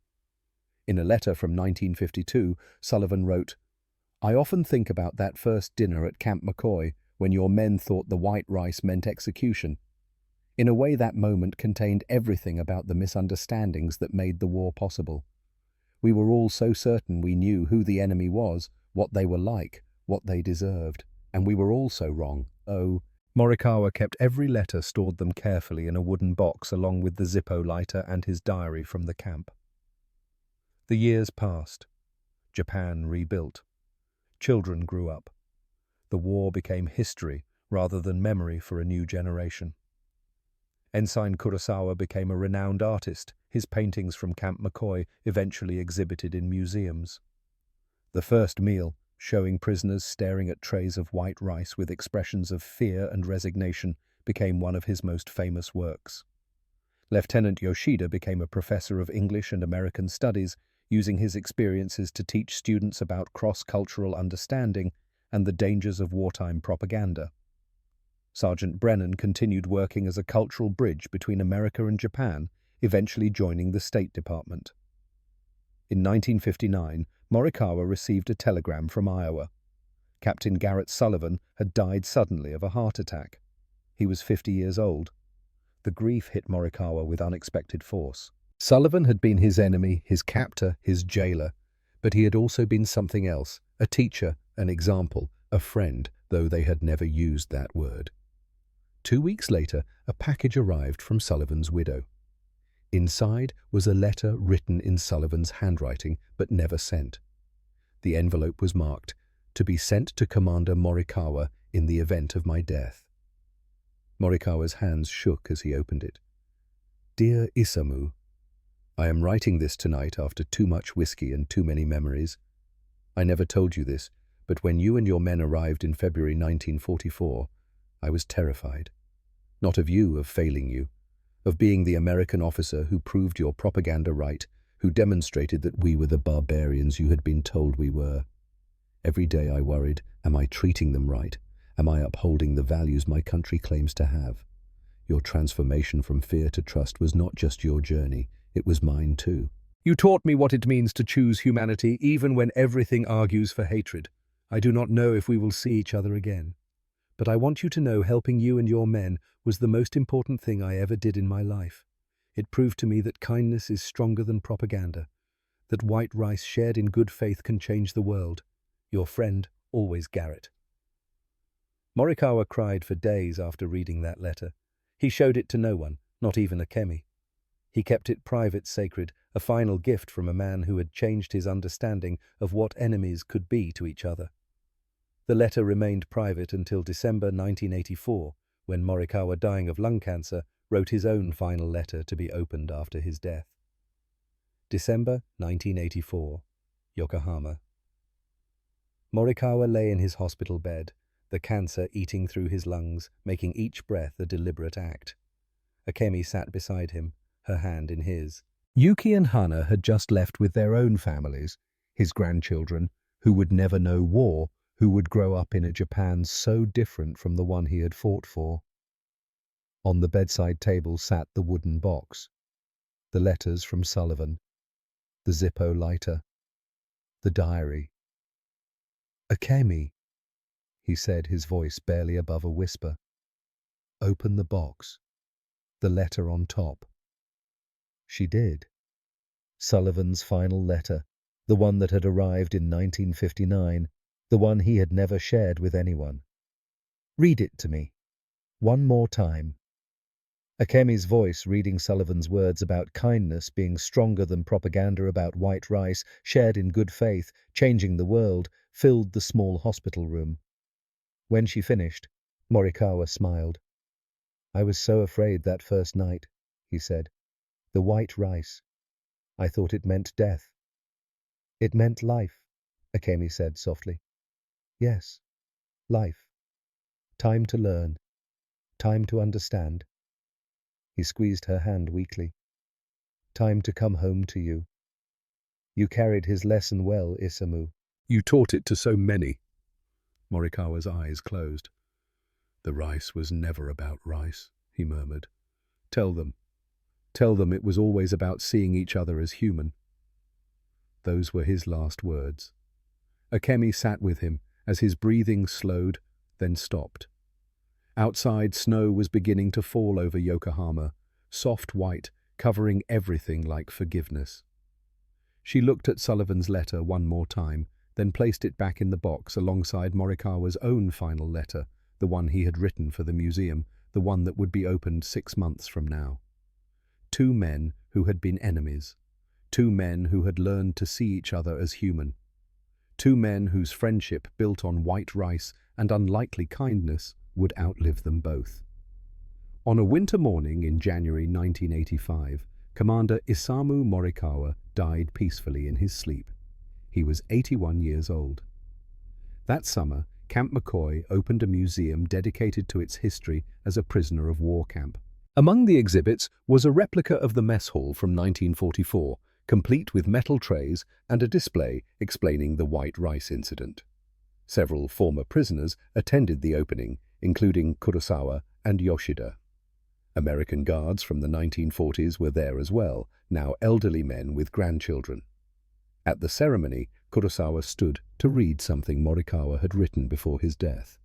In a letter from 1952, Sullivan wrote, "I often think about that first dinner at Camp McCoy when your men thought the white rice meant execution. In a way, that moment contained everything about the misunderstandings that made the war possible. We were all so certain we knew who the enemy was, what they were like, what they deserved, and we were all so wrong." Oh, Morikawa kept every letter, stored them carefully in a wooden box along with the Zippo lighter and his diary from the camp. The years passed. Japan rebuilt. Children grew up. The war became history rather than memory for a new generation. Ensign Kurosawa became a renowned artist, his paintings from Camp McCoy eventually exhibited in museums. The first meal, showing prisoners staring at trays of white rice with expressions of fear and resignation, became one of his most famous works. Lieutenant Yoshida became a professor of English and American studies, using his experiences to teach students about cross-cultural understanding and the dangers of wartime propaganda. Sergeant Brennan continued working as a cultural bridge between America and Japan, eventually joining the State Department. In 1959, Morikawa received a telegram from Iowa. Captain Garrett Sullivan had died suddenly of a heart attack. He was 50 years old. The grief hit Morikawa with unexpected force. Sullivan had been his enemy, his captor, his jailer, but he had also been something else, a teacher, an example, a friend, though they had never used that word. 2 weeks later, a package arrived from Sullivan's widow. Inside was a letter written in Sullivan's handwriting, but never sent. The envelope was marked, "To be sent to Commander Morikawa in the event of my death." Morikawa's hands shook as he opened it. "Dear Isamu, I am writing this tonight after too much whiskey and too many memories. I never told you this, but when you and your men arrived in February 1944, I was terrified. Not of you, of failing you, of being the American officer who proved your propaganda right, who demonstrated that we were the barbarians you had been told we were. Every day I worried, am I treating them right? Am I upholding the values my country claims to have? Your transformation from fear to trust was not just your journey, it was mine too. You taught me what it means to choose humanity even when everything argues for hatred. I do not know if we will see each other again. But I want you to know helping you and your men was the most important thing I ever did in my life. It proved to me that kindness is stronger than propaganda, that white rice shared in good faith can change the world. Your friend, always Garrett. Morikawa cried for days after reading that letter. He showed it to no one, not even Akemi. He kept it private, sacred, a final gift from a man who had changed his understanding of what enemies could be to each other. The letter remained private until December 1984, when Morikawa, dying of lung cancer, wrote his own final letter to be opened after his death. December 1984, Yokohama. Morikawa lay in his hospital bed, the cancer eating through his lungs, making each breath a deliberate act. Akemi sat beside him, her hand in his. Yuki and Hana had just left with their own families, his grandchildren, who would never know war, who would grow up in a Japan so different from the one he had fought for. On the bedside table sat the wooden box, the letters from Sullivan, the Zippo lighter, the diary. "Akemi," he said, his voice barely above a whisper. "Open the box. The letter on top." She did. Sullivan's final letter, the one that had arrived in 1959, the one he had never shared with anyone. "Read it to me. One more time." Akemi's voice, reading Sullivan's words about kindness being stronger than propaganda about white rice, shared in good faith, changing the world, filled the small hospital room. When she finished, Morikawa smiled. "I was so afraid that first night," he said. "The white rice. I thought it meant death." "It meant life," Akemi said softly. "Yes, life. Time to learn. Time to understand." He squeezed her hand weakly. "Time to come home to you. You carried his lesson well, Isamu." You taught it to so many. Morikawa's eyes closed. "The rice was never about rice," he murmured. Tell them it was always about seeing each other as human." Those were his last words. Akemi sat with him as his breathing slowed, then stopped. Outside, snow was beginning to fall over Yokohama, soft white, covering everything like forgiveness. She looked at Sullivan's letter one more time, then placed it back in the box alongside Morikawa's own final letter, the one he had written for the museum, the one that would be opened 6 months from now. Two men who had been enemies. Two men who had learned to see each other as human. Two men whose friendship, built on white rice and unlikely kindness, would outlive them both. On a winter morning in January 1985, Commander Isamu Morikawa died peacefully in his sleep. He was 81 years old. That summer, Camp McCoy opened a museum dedicated to its history as a prisoner of war camp. Among the exhibits was a replica of the mess hall from 1944, complete with metal trays and a display explaining the white rice incident. Several former prisoners attended the opening, including Kurosawa and Yoshida. American guards from the 1940s were there as well, now elderly men with grandchildren. At the ceremony, Kurosawa stood to read something Morikawa had written before his death.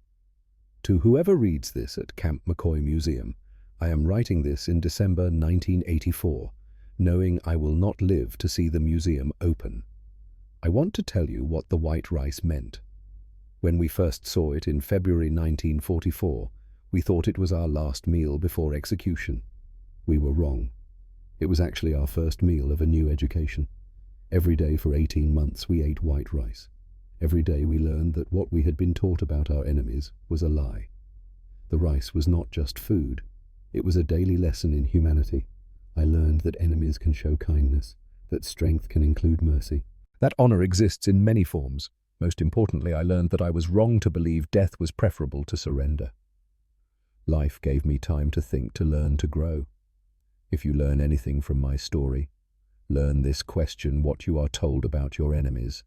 "To whoever reads this at Camp McCoy Museum, I am writing this in December 1984, knowing I will not live to see the museum open. I want to tell you what the white rice meant. When we first saw it in February 1944, we thought it was our last meal before execution. We were wrong. It was actually our first meal of a new education. Every day for 18 months we ate white rice. Every day we learned that what we had been taught about our enemies was a lie. The rice was not just food. It was a daily lesson in humanity. I learned that enemies can show kindness, that strength can include mercy. That honor exists in many forms. Most importantly, I learned that I was wrong to believe death was preferable to surrender. Life gave me time to think, to learn, to grow. If you learn anything from my story, learn this: question what you are told about your enemies.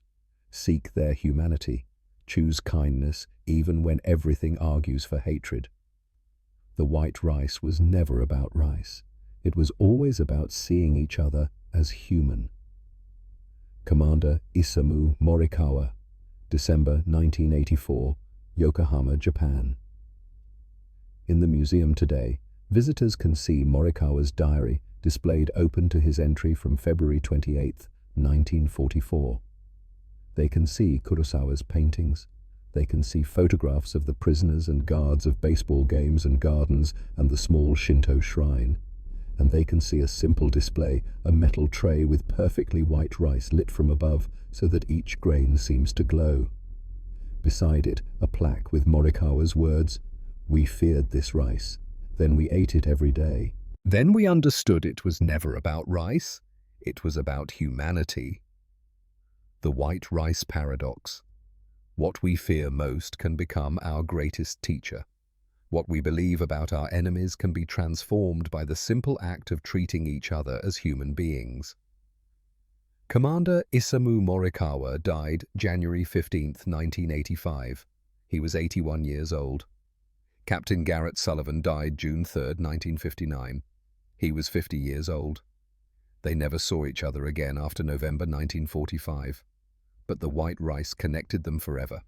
Seek their humanity. Choose kindness even when everything argues for hatred. The white rice was never about rice. It was always about seeing each other as human." Commander Isamu Morikawa, December 1984, Yokohama, Japan. In the museum today, Visitors can see Morikawa's diary displayed open to his entry from February 28, 1944. They can see Kurosawa's paintings. They can see photographs of the prisoners and guards of baseball games and gardens and the small Shinto shrine. And they can see a simple display, a metal tray with perfectly white rice lit from above so that each grain seems to glow. Beside it, a plaque with Morikawa's words, "We feared this rice, then we ate it every day." Then we understood it was never about rice, it was about humanity. The white rice paradox. What we fear most can become our greatest teacher. What we believe about our enemies can be transformed by the simple act of treating each other as human beings. Commander Isamu Morikawa died January 15, 1985. He was 81 years old. Captain Garrett Sullivan died June 3, 1959. He was 50 years old. They never saw each other again after November 1945, but the white rice connected them forever.